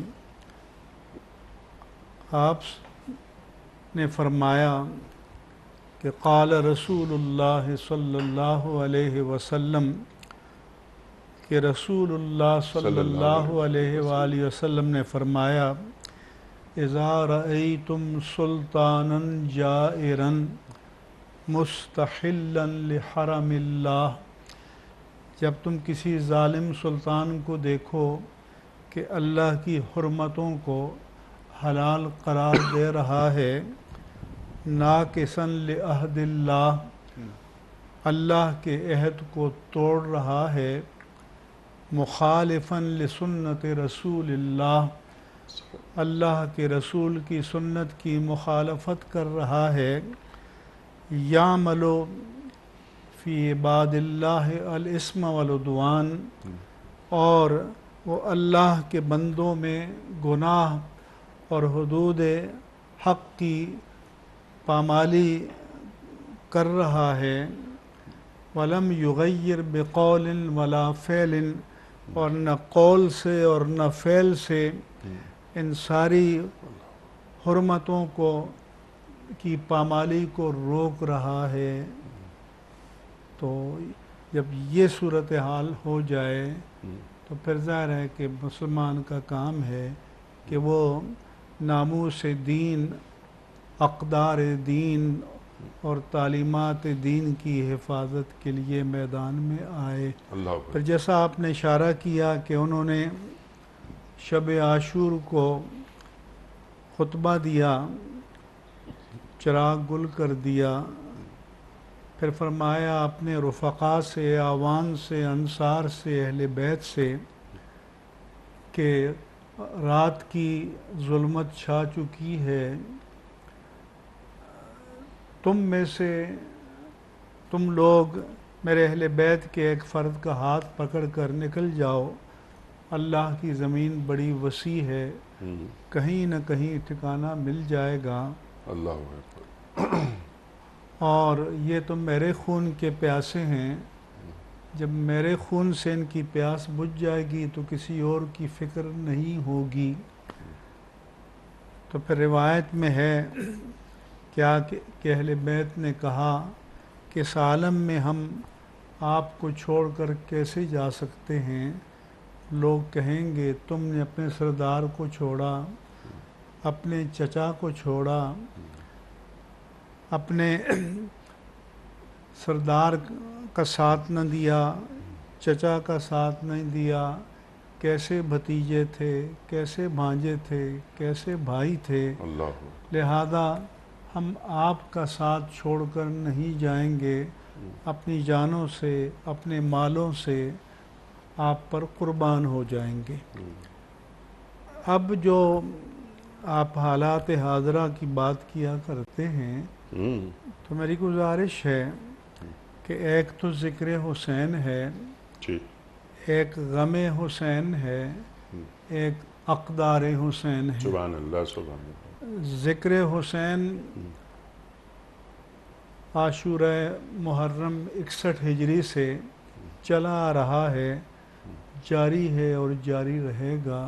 B: آپ نے فرمایا کہ قال رسول اللہ صلی اللہ علیہ وسلم، کہ رسول اللہ صلی اللہ علیہ وآلہ وسلم نے فرمایا اذا رأیتم سلطانا جائرا مستحلا لحرم اللہ، جب تم کسی ظالم سلطان کو دیکھو کہ اللہ کی حرمتوں کو حلال قرار دے رہا ہے، ناقصا لعہد اللہ، اللہ کے عہد کو توڑ رہا ہے، مخالفا لسنت رسول اللہ، اللہ کے رسول کی سنت کی مخالفت کر رہا ہے، یعمل فی عباد اللہ الاسم والعدوان، اور وہ اللہ کے بندوں میں گناہ اور حدود حق کی پامالی کر رہا ہے، ولم یغیر بقول ولا فعل، اور نہ قول سے اور نہ فعل سے ان ساری حرمتوں کی پامالی کو روک رہا ہے۔ تو جب یہ صورتحال ہو جائے تو پھر ظاہر ہے کہ مسلمان کا کام ہے کہ وہ ناموس دین، اقدار دین اور تعلیمات دین کی حفاظت کے لیے میدان میں آئے۔ پھر جیسا آپ نے اشارہ کیا کہ انہوں نے شب عاشور کو خطبہ دیا، چراغ گل کر دیا، پھر فرمایا اپنے رفقا سے، اعوان سے، انصار سے، اہل بیت سے کہ رات کی ظلمت چھا چکی ہے، تم میں سے تم لوگ میرے اہل بیت کے ایک فرد کا ہاتھ پکڑ کر نکل جاؤ، اللہ کی زمین بڑی وسیع ہے، کہیں نہ کہیں ٹھکانہ مل جائے گا، اور یہ تو میرے خون کے پیاسے ہیں، جب میرے خون سے ان کی پیاس بجھ جائے گی تو کسی اور کی فکر نہیں ہوگی۔ تو پھر روایت میں ہے کیا کہ اہل بیت نے کہا کہ اس عالم میں ہم آپ کو چھوڑ کر کیسے جا سکتے ہیں؟ لوگ کہیں گے تم نے اپنے سردار کو چھوڑا، اپنے چچا کو چھوڑا، اپنے سردار کا ساتھ نہ دیا، چچا کا ساتھ نہیں دیا، کیسے بھتیجے تھے، کیسے بھانجے تھے، کیسے بھائی تھے، لہذا ہم آپ کا ساتھ چھوڑ کر نہیں جائیں گے، اپنی جانوں سے، اپنے مالوں سے آپ پر قربان ہو جائیں گے۔ اب جو آپ حالات حاضرہ کی بات کیا کرتے ہیں تو میری گزارش ہے کہ ایک تو ذکر حسین ہے، ایک غم حسین ہے، ایک اقدار حسین ہے۔
A: سبحان اللہ سبحان اللہ۔
B: ذکر حسین عاشورہ محرم 61 ہجری سے چلا آ رہا ہے، جاری ہے اور جاری رہے گا۔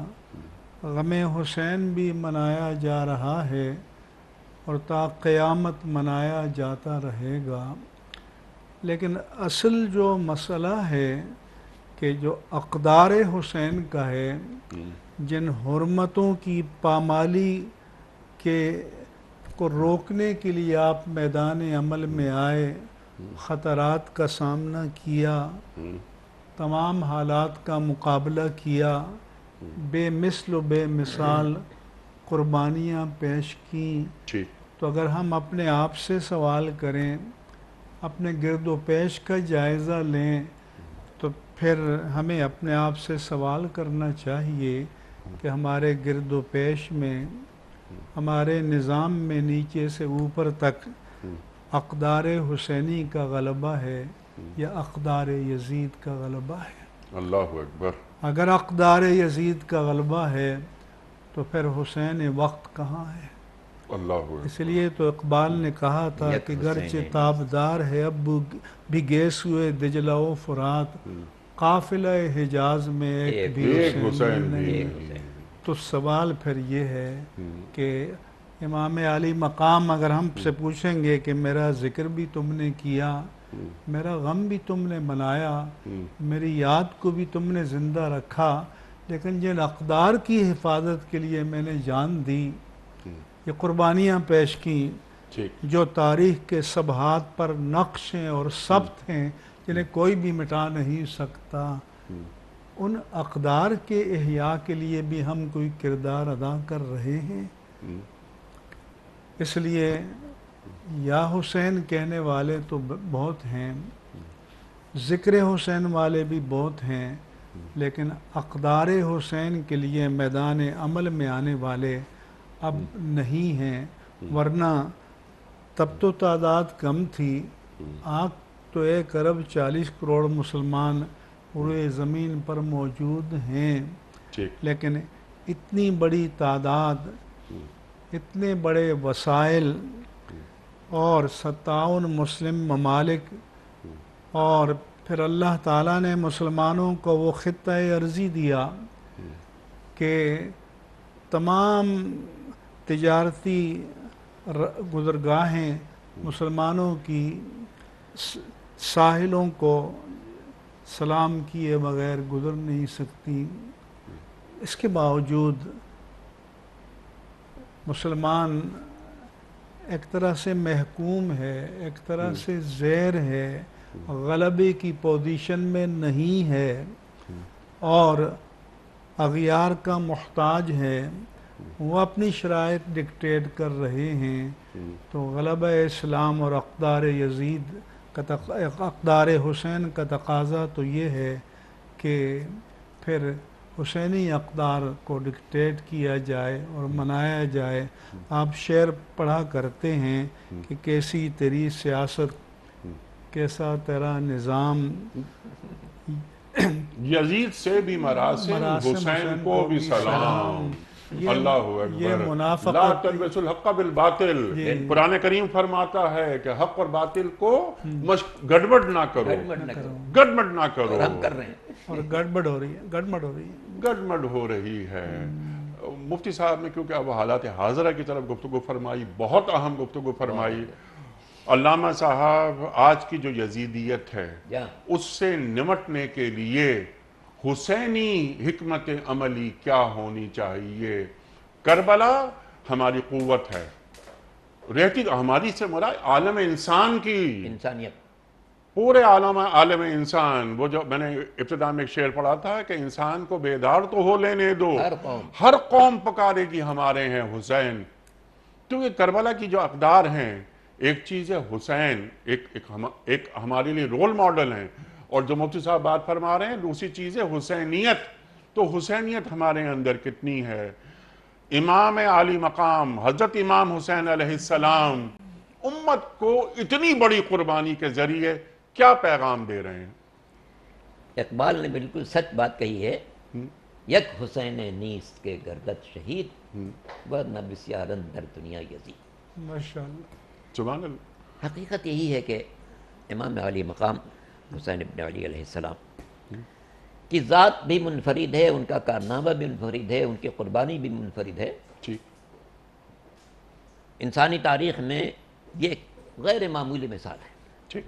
B: غم حسین بھی منایا جا رہا ہے اور تا قیامت منایا جاتا رہے گا۔ لیکن اصل جو مسئلہ ہے کہ جو اقدار حسین کا ہے، جن حرمتوں کی پامالی کے کو روکنے کے لیے آپ میدان عمل میں آئے، خطرات کا سامنا کیا، تمام حالات کا مقابلہ کیا، بے مثل و بے مثال قربانیاں پیش کیں، تو اگر ہم اپنے آپ سے سوال کریں، اپنے گرد و پیش کا جائزہ لیں، تو پھر ہمیں اپنے آپ سے سوال کرنا چاہیے کہ ہمارے گرد و پیش میں، ہمارے نظام میں نیچے سے اوپر تک اقدار حسینی کا غلبہ ہے یا اقدار یزید کا غلبہ ہے۔
A: اللہ اکبر۔
B: اگر اقدار یزید کا غلبہ ہے تو پھر حسین وقت کہاں ہے؟
A: اللہ اکبر۔
B: اس لیے تو اقبال نے کہا تھا کہ گرچہ تابدار ہے اب بھی گیس ہوئے دجلہ و فرات، قافلہ حجاز میں ایک بھی حسین نہیں۔ تو سوال پھر یہ ہے کہ امام علی مقام اگر ہم سے پوچھیں گے کہ میرا ذکر بھی تم نے کیا، میرا غم بھی تم نے منایا، میری یاد کو بھی تم نے زندہ رکھا، لیکن جن اقدار کی حفاظت کے لیے میں نے جان دی، یہ قربانیاں پیش کیں جو تاریخ کے صفحات پر نقش ہیں اور ثبت ہیں، جنہیں کوئی بھی مٹا نہیں سکتا، ان اقدار کے احیاء کے لیے بھی ہم کوئی کردار ادا کر رہے ہیں۔ اس لیے یا حسین کہنے والے تو بہت ہیں، ذکر حسین والے بھی بہت ہیں، لیکن اقدار حسین کے لیے میدان عمل میں آنے والے اب نہیں ہیں، ورنہ تب تو تعداد کم تھی۔ آج تو 1 ارب 40 کروڑ مسلمان پورے زمین پر موجود ہیں، لیکن اتنی بڑی تعداد، اتنے بڑے وسائل اور 57 مسلم ممالک، اور پھر اللہ تعالیٰ نے مسلمانوں کو وہ خطہ ارضی دیا کہ تمام تجارتی گزرگاہیں مسلمانوں کی ساحلوں کو سلام کیے بغیر گزر نہیں سکتی۔ اس کے باوجود مسلمان ایک طرح سے محکوم ہے، ایک طرح سے زیر ہے، غلبے کی پوزیشن میں نہیں ہے اور اغیار کا محتاج ہے، وہ اپنی شرائط ڈکٹیٹ کر رہے ہیں۔ تو غلبہ اسلام اور اقدار یزید اقدار حسین کا تقاضا تو یہ ہے کہ پھر حسینی اقدار کو ڈکٹیٹ کیا جائے اور منایا جائے۔ آپ شعر پڑھا کرتے ہیں کہ کیسی تیری سیاست، کیسا تیرا نظام،
A: یزید سے بھی مراسم، حسین کو بھی سلام۔ اللہ اکبر۔
B: یہ منافقت،
A: لا تلبسوا الحق بالباطل، قرآن کریم فرماتا ہے کہ حق اور باطل کو گڑبڑ نہ کرو، گڑبڑ نہ کرو،
C: ہم کر رہے ہیں
B: اور گڑبڑ ہو رہی ہے،
A: گڑبڑ ہو رہی ہے۔ مفتی صاحب نے کیونکہ اب حالات حاضرہ کی طرف گفتگو فرمائی، بہت اہم گفتگو فرمائی۔ علامہ صاحب، آج کی جو یزیدیت ہے اس سے نمٹنے کے لیے حسینی حکمت عملی کیا ہونی چاہیے؟ کربلا ہماری قوت ہے، رہتی ہماری سے مراد عالم انسان کی،
C: انسانیت،
A: پورے عالم انسان۔ وہ جو میں نے ابتدا میں ایک شعر پڑھا تھا کہ انسان کو بیدار تو ہو لینے دو، ہر قوم پکارے گی ہمارے ہیں حسین۔ تو یہ کربلا کی جو اقدار ہیں، ایک چیز ہے حسین، ایک ہمارے لیے رول ماڈل ہیں، اور جو مفتی صاحب بات فرما رہے ہیں دوسری چیز ہے حسینیت. تو حسینیت ہمارے اندر کتنی ہے. امام عالی مقام حضرت امام حسین علیہ السلام امت کو اتنی بڑی قربانی کے ذریعے کیا پیغام دے رہے ہیں؟
C: اقبال نے بالکل سچ بات کہی ہے. یک حسین نیست کے گردد شہید ورنہ بسیارن در دنیا یزید.
B: ماشاءاللہ.
A: سبحان اللہ.
C: حقیقت یہی ہے کہ امام علی مقام حسین ابن علی علیہ السلام کی ذات بھی منفرد ہے، ان کا کارنامہ بھی منفرد ہے، ان کی قربانی بھی منفرد ہے.
A: جی.
C: انسانی تاریخ میں یہ ایک غیر معمولی مثال ہے.
A: ٹھیک.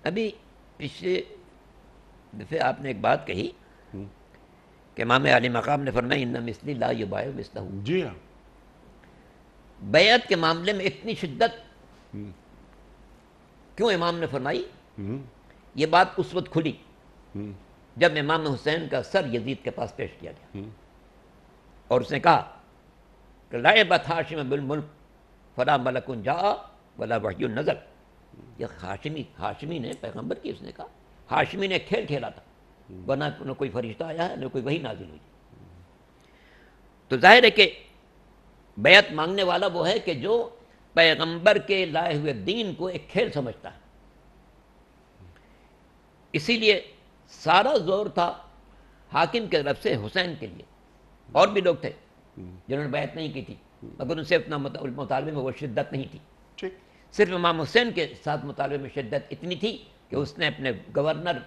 C: ابھی پچھلے دفعہ آپ نے ایک بات کہی کہ امام علی مقام نے فرمایا ان مثلی لا یبایع مثلہ.
A: جی ہاں.
C: بیعت کے معاملے میں اتنی شدت کیوں امام نے فرمائی؟ یہ بات اس وقت کھلی جب امام حسین کا سر یزید کے پاس پیش کیا گیا اور اس نے کہا کہ لعبت ہاشم بالملک فلا ملک جاء ولا وحی نزل. یہ ہاشمی نے پیغمبر کی، اس نے کہا ہاشمی نے کھیل کھیلا تھا، ورنہ نہ کوئی فرشتہ آیا ہے نہ کوئی وحی نازل ہوئی. تو ظاہر ہے کہ بیعت مانگنے والا وہ ہے کہ جو پیغمبر کے لائے ہوئے دین کو ایک کھیل سمجھتا ہے. اسی لیے سارا زور تھا حاکم کی طرف سے حسین کے لیے. اور بھی لوگ تھے جنہوں نے بیعت نہیں کی تھی، مگر ان سے اپنا مطالبے میں وہ شدت نہیں تھی. صرف امام حسین کے ساتھ مطالبے میں شدت اتنی تھی کہ اس نے اپنے گورنر،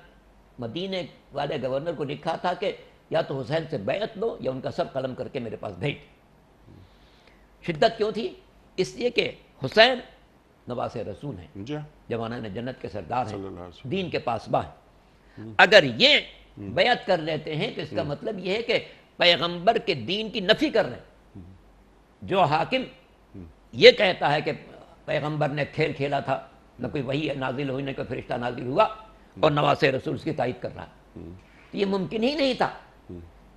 C: مدینے والے گورنر کو لکھا تھا کہ یا تو حسین سے بیعت لو یا ان کا سر قلم کر کے میرے پاس بھیج. شدت کیوں تھی؟ اس لیے کہ حسین نواس رسول ہیں، جوانان جنت کے سردار ہیں، دین کے پاسباں ہیں. اگر یہ بیعت کر لیتے ہیں تو اس کا مطلب یہ ہے کہ پیغمبر کے دین کی نفی کر رہے ہیں. جو حاکم یہ کہتا ہے کہ پیغمبر نے کھیل کھیلا تھا، نہ کوئی وحی نازل ہوئی نہ کوئی فرشتہ نازل ہوا، اور نواس رسول اس کی تائید کر رہا ہے، تو یہ ممکن ہی نہیں تھا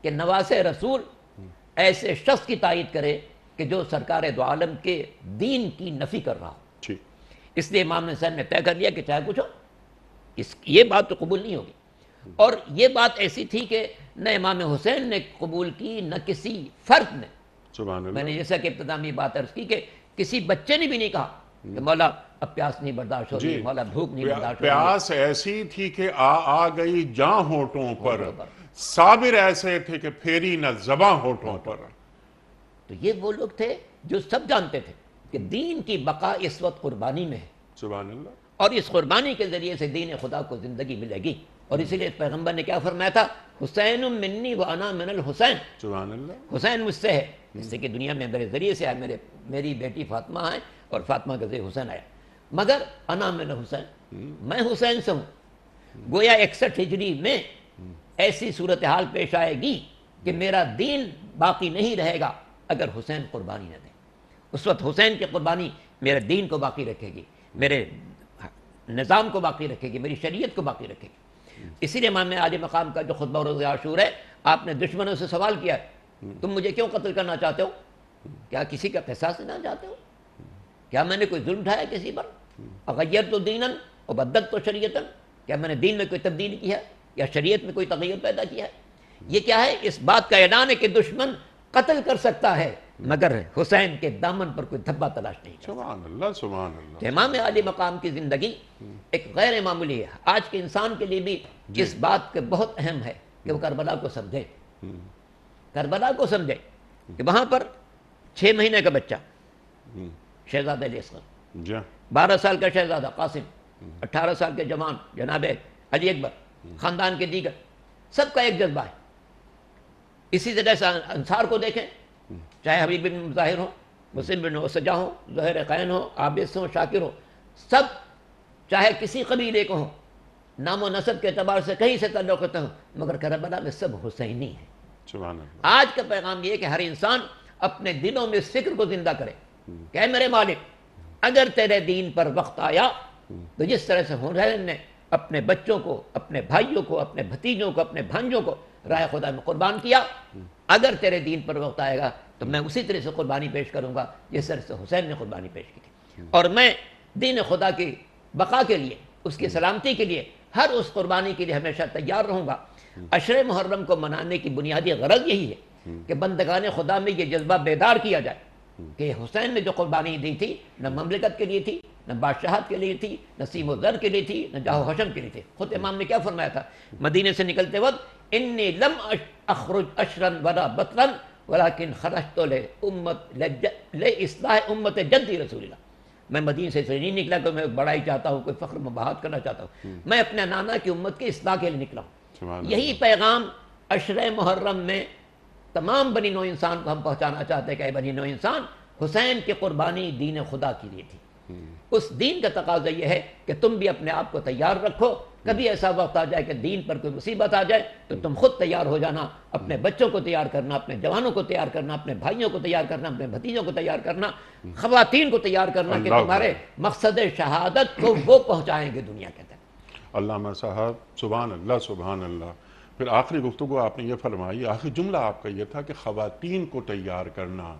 C: کہ نواس رسول ایسے شخص کی تائید کرے کہ جو سرکار دو عالم کے دین کی نفی کر رہا ہو. اس لیے امام حسین نے طے کر لیا کہ چاہے کچھ ہو یہ بات تو قبول نہیں ہوگی. اور یہ بات ایسی تھی کہ نہ امام حسین نے قبول کی نہ کسی فرد نے. میں نے جیسا کہ ابتدا میں بات عرض کی کہ کسی بچے نے بھی نہیں کہا کہ مولا اب پیاس نہیں برداشت ہو رہی، مولا بھوک نہیں برداشت ہو رہی.
A: پیاس ایسی تھی کہ آ گئی جاں ہونٹوں پر، صابر ایسے تھے کہ پھیری نہ زباں ہونٹوں پر.
C: تو یہ وہ لوگ تھے جو سب جانتے تھے کہ دین کی بقا اس وقت قربانی میں ہے.
A: سبحان اللہ.
C: اور اس قربانی کے ذریعے سے دین خدا کو زندگی ملے گی. اور اسی لیے پیغمبر نے کیا فرمایا تھا؟ حسین منی وانا من الحسین.
A: سبحان اللہ.
C: حسین مجھ سے ہے، اس سے کہ دنیا میں میرے ذریعے سے آئے، میری بیٹی فاطمہ ہے اور فاطمہ کا ذریعہ حسین آیا، مگر انا من الحسین، میں حسین سے ہوں. گویا 61 ہجری میں ایسی صورتحال پیش آئے گی کہ میرا دین باقی نہیں رہے گا اگر حسین قربانی نہ دیں. اس وقت حسین کی قربانی میرے دین کو باقی رکھے گی، میرے نظام کو باقی رکھے گی، میری شریعت کو باقی رکھے گی. اسی لیے امام عالی مقام کا جو خطبہ روز عاشور ہے، آپ نے دشمنوں سے سوال کیا ہے تم مجھے کیوں قتل کرنا چاہتے ہو؟ کیا کسی کا قصاص لینا چاہتے ہو؟ کیا میں نے کوئی ظلم اٹھایا کسی پر؟ اغیرت دینا وبدلت شریعتا، کیا میں نے دین میں کوئی تبدیلی کی ہے یا شریعت میں کوئی تغیر پیدا کیا ہے؟ یہ کیا ہے؟ اس بات کا اعلان ہے کہ دشمن قتل کر سکتا ہے مگر حسین کے دامن پر کوئی دھبا تلاش نہیں کرتا.
A: سبحان اللہ. سبحان اللہ.
C: تو امام علی مقام کی زندگی ایک غیر معمولی ہے. آج کے انسان کے لیے بھی اس بات کے بہت اہم ہے کہ وہ کربلا کو سمجھے. کربلا کو سمجھے کہ وہاں پر 6 مہینے کا بچہ شہزادہ علی اصغر، 12 سال کا شہزادہ قاسم، 18 سال کے جوان جناب علی اکبر، خاندان کے دیگر، سب کا ایک جذبہ ہے. اسی طرح سے انصار کو دیکھیں، چاہے حبیب بن مظاہر ہو، مسلم بن سجا ہو، زہر قین ہو، عابس ہو، شاکر ہو، سب چاہے کسی قبیلے کو ہو، نام و نسب کے اعتبار سے کہیں سے تعلق رکھتے ہوں، مگر کربلا میں سب حسینی ہیں.
A: سبحان اللہ.
C: آج کا پیغام یہ ہے کہ ہر انسان اپنے دلوں میں اس فکر کو زندہ کرے کہ اے میرے مالک، اگر تیرے دین پر وقت آیا تو جس طرح سے حسین نے اپنے بچوں کو، اپنے بھائیوں کو، اپنے بھتیجوں کو، اپنے بھانجوں کو راہ خدا میں قربان کیا، اگر تیرے دین پر وقت آئے گا تو میں اسی طرح سے قربانی پیش کروں گا جس طرح سے حسین نے قربانی پیش کی تھی. اور میں دین خدا کی بقا کے لیے، اس کی سلامتی کے لیے، ہر اس قربانی کے لیے ہمیشہ تیار رہوں گا۔ عشر محرم کو منانے کی بنیادی غرض یہی ہے کہ بندگان خدا میں یہ جذبہ بیدار کیا جائے کہ حسین نے جو قربانی دی تھی نہ مملکت کے لیے تھی، نہ بادشاہت کے لیے تھی، نہ سیم و زر کے لیے تھی، نہ جاہ و حشم کے لیے تھی۔ خود امام نے کیا فرمایا تھا مدینے سے نکلتے وقت، انی لم اخرج اشرا ولا بطرا ولكن خرجت لاصلاح امت جدی رسول اللہ۔ میں مدینے سے نہیں نکلا کہ میں بڑائی چاہتا ہوں، کوئی فخر مباحت کرنا چاہتا ہوں، میں اپنے نانا کی امت کی اصلاح کے لیے نکلا ہوں۔ یہی پیغام عشر محرم میں تمام بنی نوع انسان کو ہم پہنچانا چاہتے ہیں کہ اے بنی نوع انسان، حسین کی قربانی دین خدا کے لیے تھی۔ اس دین کا تقاضا یہ ہے کہ تم بھی اپنے آپ کو تیار رکھو، کبھی ایسا وقت آ جائے کہ دین پر کوئی مصیبت آ جائے تو تم خود تیار ہو جانا، اپنے بچوں کو تیار کرنا، اپنے جوانوں کو تیار کرنا، اپنے بھائیوں کو تیار کرنا، اپنے بھتیجوں کو تیار کرنا، خواتین کو تیار کرنا کہ تمہارے مقصد شہادت کو وہ پہنچائیں گے دنیا کے تک۔
A: علامہ صاحب سبحان اللہ سبحان اللہ۔ پھر آخری گفتگو آپ نے یہ فرمائی، آخری جملہ آپ کا یہ تھا کہ خواتین کو تیار کرنا،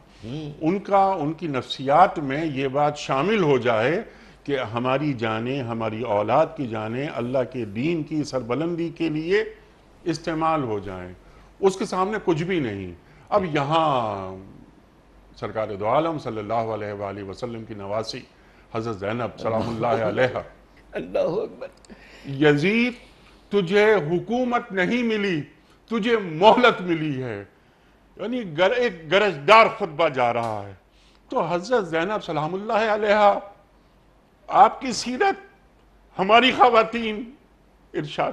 A: ان کی نفسیات میں یہ بات شامل ہو جائے کہ ہماری جانیں، ہماری اولاد کی جانیں اللہ کے دین کی سربلندی کے لیے استعمال ہو جائیں، اس کے سامنے کچھ بھی نہیں۔ اب یہاں سرکار دو عالم صلی اللہ علیہ وآلہ وسلم کی نواسی حضرت زینب سلام اللہ علیہ،
C: اللہ اکبر،
A: یزید تجھے حکومت نہیں ملی، تجھے مہلت ملی ہے، یعنی ایک گرجدار خطبہ جا رہا ہے۔ تو حضرت زینب سلام اللہ علیہ، آپ کی سیرت، ہماری خواتین، ارشاد۔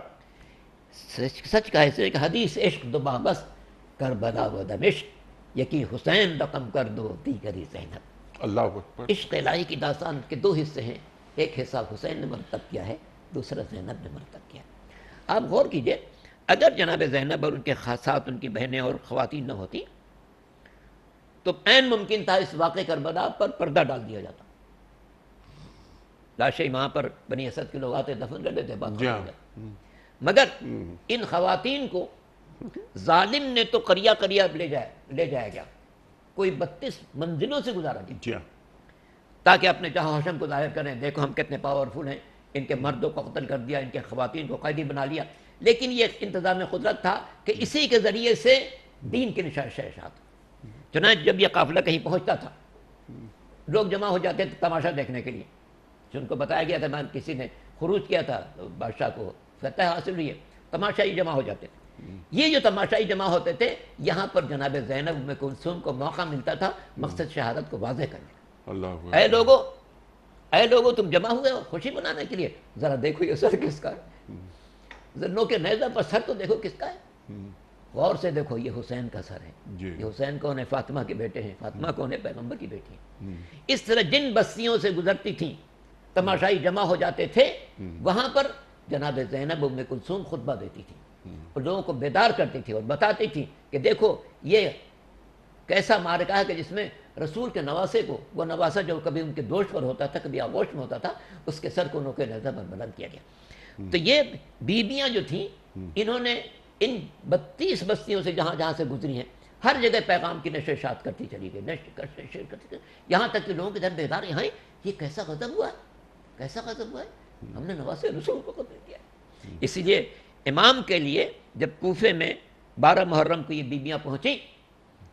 C: سچ کہا ہے کہ حدیث عشق دو بس کربلا و دمشق، یکی حسین رقم کر دو دیگری زینب۔
A: اللہ اکبر۔
C: عشق الہی کی داستان کے دو حصے ہیں، ایک حصہ حسین نے مرتب کیا ہے، دوسرا زینب نے مرتب کیا ہے۔ آپ غور کیجئے، اگر جناب زینب اور ان کے خاصات، ان کی بہنیں اور خواتین نہ ہوتی تو عین ممکن تھا اس واقع کربلا پر پردہ ڈال دیا جاتا، لاشیں وہاں پر بنی اسد کے لوگ آتے دفن کر دیتے، بات ختم ہو جاتی۔ مگر ان خواتین کو ظالم نے تو قریہ قریہ لے جایا گیا، کوئی 32 منزلوں سے گزارا گیا تاکہ اپنے جاہ و حشم کو ظاہر کریں، دیکھو ہم کتنے پاورفل ہیں، ان کے مردوں کو قتل کر دیا، ان کے خواتین کو قیدی بنا لیا۔ لیکن یہ انتظام قدرت تھا کہ اسی کے ذریعے سے دین کے نشان اشاعت۔ چنانچہ جب یہ قافلہ کہیں پہنچتا تھا، لوگ جمع ہو جاتے تھے تماشا دیکھنے کے لیے، جن کو بتایا گیا تھا کسی نے خروج کیا تھا، بادشاہ کو فتح حاصل ہوئی ہے، تماشائی جمع ہو جاتے تھے۔ یہ جو تماشائی جمع ہوتے تھے، یہاں پر جناب زینب ام کلثوم کو موقع ملتا تھا مقصد شہادت کو واضح کرنے کا۔
A: اللہ
C: اے لوگوں تم جمع ہوئے ہو خوشی منانے کے لیے، ذرا دیکھو یہ سر کس کا ہے، ذرا کے نیزہ پر سر تو دیکھو کس کا ہے، غور سے دیکھو یہ حسین کا سر ہے۔ یہ حسین کون ہے؟ فاطمہ کے بیٹے ہیں، فاطمہ کون ہے؟ پیغمبر کی بیٹی ہیں۔ اس طرح جن بستیوں سے گزرتی تھیں تماشائی جمع ہو جاتے تھے، وہاں پر جناب زینب ام کلثوم خطبہ دیتی تھی اور لوگوں کو بیدار کرتی تھی اور بتاتی تھی کہ دیکھو یہ کیسا معرکہ ہے کہ جس میں رسول کے نواسے کو، وہ نواسا جو کبھی ان کے دوش پر ہوتا تھا، کبھی آغوش میں ہوتا تھا، اس کے سر کو انہوں کے نیزہ پر بلند کیا گیا۔ تو یہ بیویاں جو تھیں، انہوں نے ان 32 بستیوں سے جہاں سے گزری ہیں، ہر جگہ پیغام کی نشر اشاعت کرتی چلی گئی، نشر کرتی، یہاں تک کہ لوگوں کے در بیدار یہاں یہ کیسا غضب ہوا ہے، کیسا غضب ہوا ہے، ہم نے نواسے رسول کو قتل کیا ہے۔ اسی لیے امام کے لیے جب کوفے میں 12 محرم کو یہ بیویاں پہنچی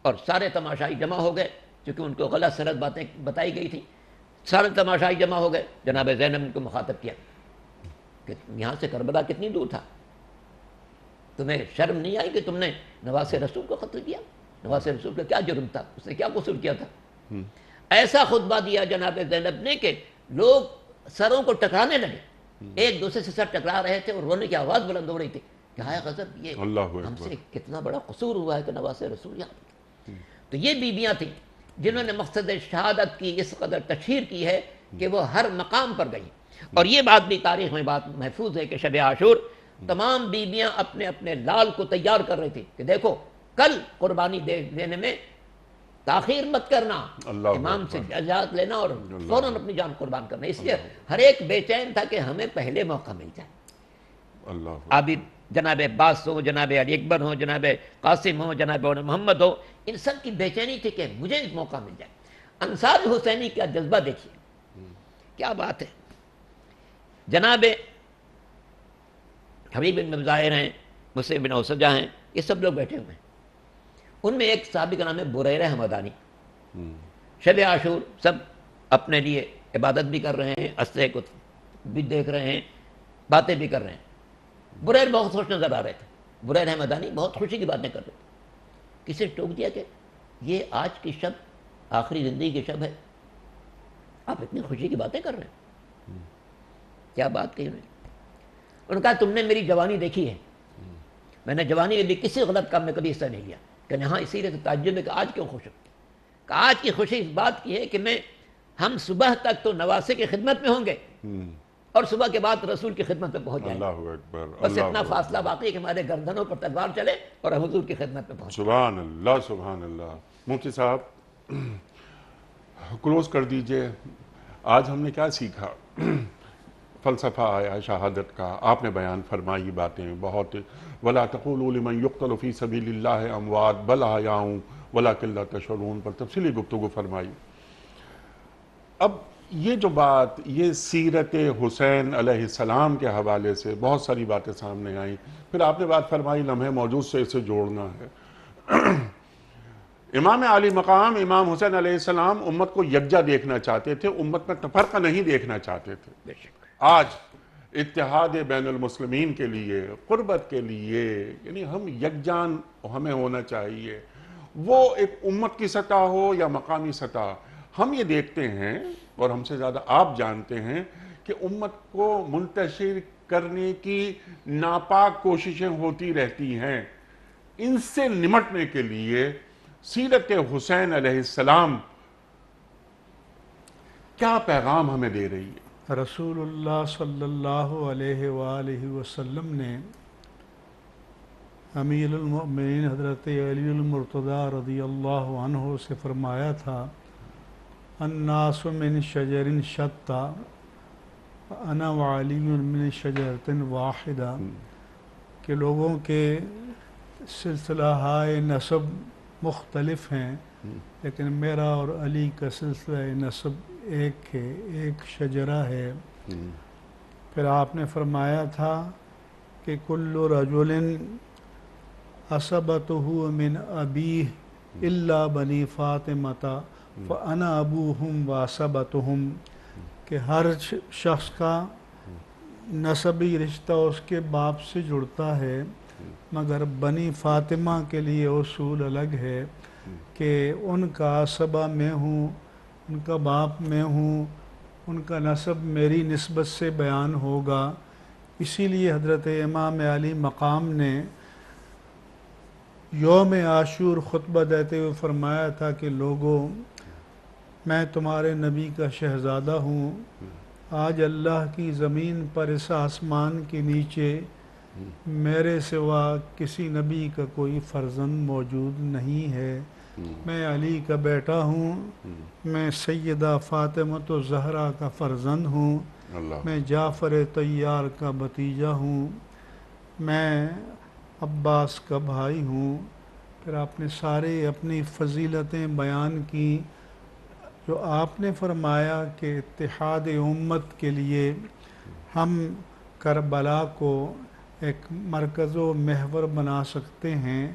C: اور سارے تماشائی جمع ہو گئے، چونکہ ان کو غلط سرد باتیں بتائی گئی تھی، سارے تماشائی جمع ہو گئے، جناب زینب نے ان کو مخاطب کیا کہ یہاں سے کربلا کتنی دور تھا، تمہیں شرم نہیں آئی کہ تم نے نواز رسول کو قتل کیا؟ نواز رسول کا کیا جرم تھا، اس نے کیا قصور کیا تھا؟ ایسا خطبہ دیا جناب زینب نے کہ لوگ سروں کو ٹکرانے لگے، ایک دوسرے سے سر ٹکرا رہے تھے اور رونے کی آواز بلند ہو رہی تھی کہ ہائے غضب، یہ ہم سے کتنا بڑا قصور ہوا ہے کہ نواز رسول یہاں۔ تو یہ بیویاں تھیں جنہوں نے مقصد شہادت کی اس قدر تشہیر کی ہے کہ وہ ہر مقام پر گئی، اور یہ بات بھی تاریخ میں بات محفوظ ہے کہ شب عاشور تمام بیویاں اپنے اپنے لال کو تیار کر رہی تھی کہ دیکھو کل قربانی دینے میں تاخیر مت کرنا، امام سے اجازت لینا اور فوراً اپنی جان قربان کرنا۔ اس لیے ہر ایک بے چین تھا کہ ہمیں پہلے موقع مل جائے۔ عابد جناب عباس ہو، جناب علی اکبر ہو، جناب قاسم ہو، جناب محمد ہو، ان سب کی بے چینی تھی کہ مجھے موقع مل جائے۔ انصار حسینی کا جذبہ دیکھیے، کیا بات ہے. جناب حبیب بن ظاہر ہیں, مسلم بن اوسجہ ہیں, یہ سب لوگ بیٹھے ہوئے ہیں. ان میں ایک صحابی کا نام ہے بریرہ حمدانی. شب عاشور سب اپنے لیے عبادت بھی کر رہے ہیں, اسرے کو بھی دیکھ رہے ہیں, باتیں بھی کر رہے ہیں. بریر بہت خوش نظر آ رہے تھے. بریر حمدانی بہت خوشی کی باتیں کر رہے تھے. کسی نے ٹوک دیا کہ یہ آج کی شب آخری زندگی کی شب ہے, آپ اتنی خوشی کی باتیں کر رہے ہیں. کیا بات کہی انہوں نے. انہوں نے کہا تم نے میری جوانی دیکھی ہے, میں نے جوانی میں بھی کسی غلط کام میں کبھی حصہ نہیں لیا. کہ ہاں اسی لیے تو تعجب ہے کہ آج کیوں خوش ہوں. کہ آج کی خوشی اس بات کی ہے کہ ہم صبح تک تو نواسے کی خدمت میں ہوں گے اور صبح کے بعد رسول کی خدمت میں پہنچ جائیں گے.
A: اللہ اکبر.
C: بس اتنا فاصلہ باقی ہے کہ ہمارے گردنوں پر تلوار چلے اور ہم حضور کی خدمت میں پہنچ.
A: سبحان اللہ سبحان اللہ. مفتی صاحب کلوز کر دیجئے. آج ہم نے کیا سیکھا؟ فلسفہ آیا شہادت کا, آپ نے بیان فرمائی باتیں بہت. وَلَا تَقُولُوا لِمَنْ يُقْتَلُ فِي سَبِيلِ اللَّهِ أَمْوَاتٌ بَلْ أَحْيَاءٌ وَلَكِنْ لَا تَشْعُرُونَ پر تفصیلی گفتگو فرمائی. اب یہ جو بات, یہ سیرت حسین علیہ السلام کے حوالے سے بہت ساری باتیں سامنے آئیں. پھر آپ نے بات فرمائی لمحے موجود سے اسے جوڑنا ہے. امام علی مقام امام حسین علیہ السلام امت کو یکجا دیکھنا چاہتے تھے, امت میں تفرقہ نہیں دیکھنا چاہتے تھے. آج اتحاد بین المسلمین کے لیے, قربت کے لیے, یعنی ہم یکجان ہمیں ہونا چاہیے, وہ ایک امت کی سطح ہو یا مقامی سطح. ہم یہ دیکھتے ہیں اور ہم سے زیادہ آپ جانتے ہیں کہ امت کو منتشر کرنے کی ناپاک کوششیں ہوتی رہتی ہیں. ان سے نمٹنے کے لیے سیرت حسین علیہ السلام کیا پیغام ہمیں دے رہی ہے؟
B: رسول اللہ صلی اللہ علیہ وآلہ وسلم نے امیر المؤمنین حضرت علی المرتضی رضی اللہ عنہ سے فرمایا تھا, الناس من شجر شتى انا وعلی من شجرۃ واحدہ, کہ لوگوں کے سلسلہ ہائے نسب مختلف ہیں لیکن میرا اور علی کا سلسلہ نسب ایک ہے, ایک شجرہ ہے. پھر آپ نے فرمایا تھا کہ کل رجل اصبته من ابیہ الا بنی فاطمہ فانا ابوہم واصبتہم, کہ ہر شخص کا نسبی رشتہ اس کے باپ سے جڑتا ہے مگر بنی فاطمہ کے لیے اصول الگ ہے کہ ان کا عصبہ میں ہوں, ان کا باپ میں ہوں, ان کا نسب میری نسبت سے بیان ہوگا. اسی لیے حضرت امام علی مقام نے یوم عاشور خطبہ دیتے ہوئے فرمایا تھا کہ لوگوں, میں تمہارے نبی کا شہزادہ ہوں. آج اللہ کی زمین پر اس آسمان کے نیچے میرے سوا کسی نبی کا کوئی فرزند موجود نہیں ہے. میں علی کا بیٹا ہوں, میں سیدہ فاطمۃ الزہرا کا فرزند ہوں, میں جعفر طیار کا بھتیجا ہوں, میں عباس کا بھائی ہوں. پھر آپ نے سارے اپنی فضیلتیں بیان کی. جو آپ نے فرمایا کہ اتحاد امت کے لیے ہم کربلا کو ایک مرکز و محور بنا سکتے ہیں,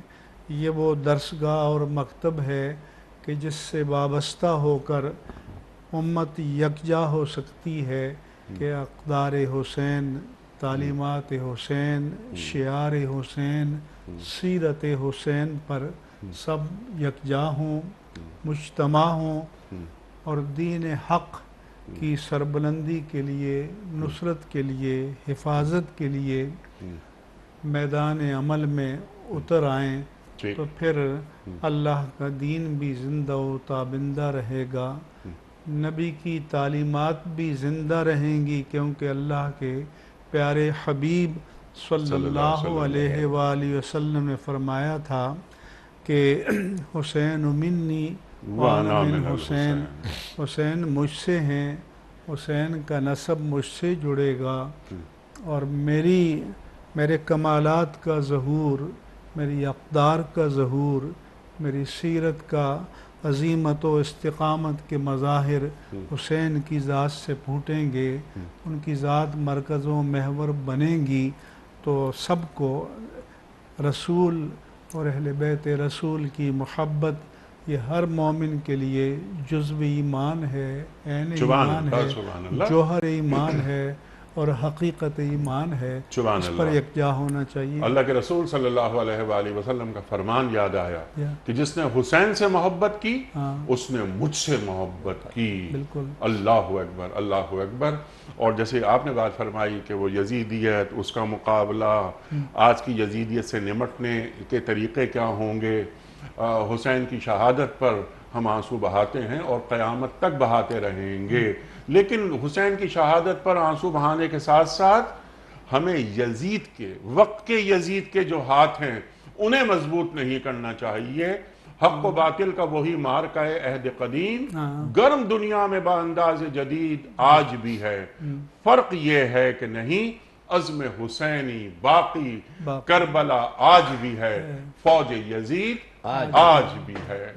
B: یہ وہ درسگاہ اور مکتب ہے کہ جس سے وابستہ ہو کر امت یکجا ہو سکتی ہے کہ اقدار حسین, تعلیمات حسین, شعار حسین, سیرت حسین پر سب یکجا ہوں, مجتمع ہوں اور دین حق کی سربلندی کے لیے, نصرت کے لیے, حفاظت کے لیے میدان عمل میں اتر آئیں. تو پھر اللہ کا دین بھی زندہ و تابندہ رہے گا, نبی کی تعلیمات بھی زندہ رہیں گی, کیونکہ اللہ کے پیارے حبیب صلی اللہ علیہ وآلہ وسلم نے فرمایا تھا کہ حسین منی وانا من حسین, حسین مجھ سے ہیں, حسین کا نسب مجھ سے جڑے گا اور میرے کمالات کا ظہور, میری اقدار کا ظہور, میری سیرت کا عظیمت و استقامت کے مظاہر حسین کی ذات سے پھوٹیں گے، ان کی ذات مرکز و محور بنیں گی، تو سب کو رسول اور اہل بیت رسول کی محبت یہ ہر مومن کے لیے جزو ایمان ہے، عین ایمان ہے، جوہر ایمان ہے اور حقیقت ایمان ہے، اس پر یکجا ہونا چاہیے۔
A: اللہ کے رسول صلی اللہ علیہ وآلہ وسلم کا فرمان یاد آیا کہ جس نے حسین سے محبت کی اس نے مجھ سے محبت کی۔
B: بالکل،
A: اللہ اکبر، اللہ اکبر۔ اور جیسے آپ نے بات فرمائی کہ وہ یزیدیت، اس کا مقابلہ، آج کی یزیدیت سے نمٹنے کے طریقے کیا ہوں گے، حسین کی شہادت پر ہم آنسو بہاتے ہیں اور قیامت تک بہاتے رہیں گے، لیکن حسین کی شہادت پر آنسو بہانے کے ساتھ ساتھ ہمیں یزید کے، وقت کے یزید کے جو ہاتھ ہیں انہیں مضبوط نہیں کرنا چاہیے۔ حق و باطل کا وہی مارکہ عہد قدیم گرم دنیا میں بانداز جدید آج بھی ہے، فرق یہ ہے کہ نہیں عزم حسینی باقی، کربلا آج بھی ہے، فوج یزید آج بھی ہے۔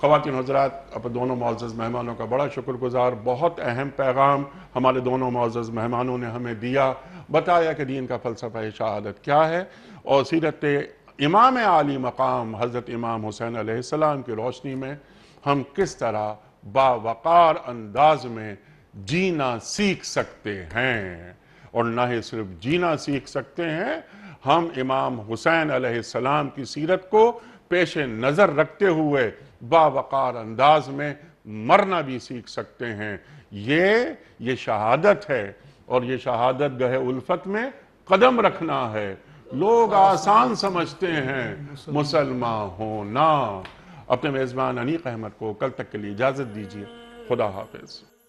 A: خواتین حضرات، اپنے دونوں معزز مہمانوں کا بڑا شکر گزار، بہت اہم پیغام ہمارے دونوں معزز مہمانوں نے ہمیں دیا، بتایا کہ دین کا فلسفہ شہادت کیا ہے، اور سیرت امام عالی مقام حضرت امام حسین علیہ السلام کی روشنی میں ہم کس طرح باوقار انداز میں جینا سیکھ سکتے ہیں، اور نہ ہی صرف جینا سیکھ سکتے ہیں، ہم امام حسین علیہ السلام کی سیرت کو پیش نظر رکھتے ہوئے باوقار انداز میں مرنا بھی سیکھ سکتے ہیں۔ یہ شہادت ہے، اور یہ شہادت گہے الفت میں قدم رکھنا ہے۔ لوگ آسان سمجھتے ہیں مسلمان ہونا۔ اپنے میزبان انیق احمد کو کل تک کے لیے اجازت دیجیے۔ خدا حافظ۔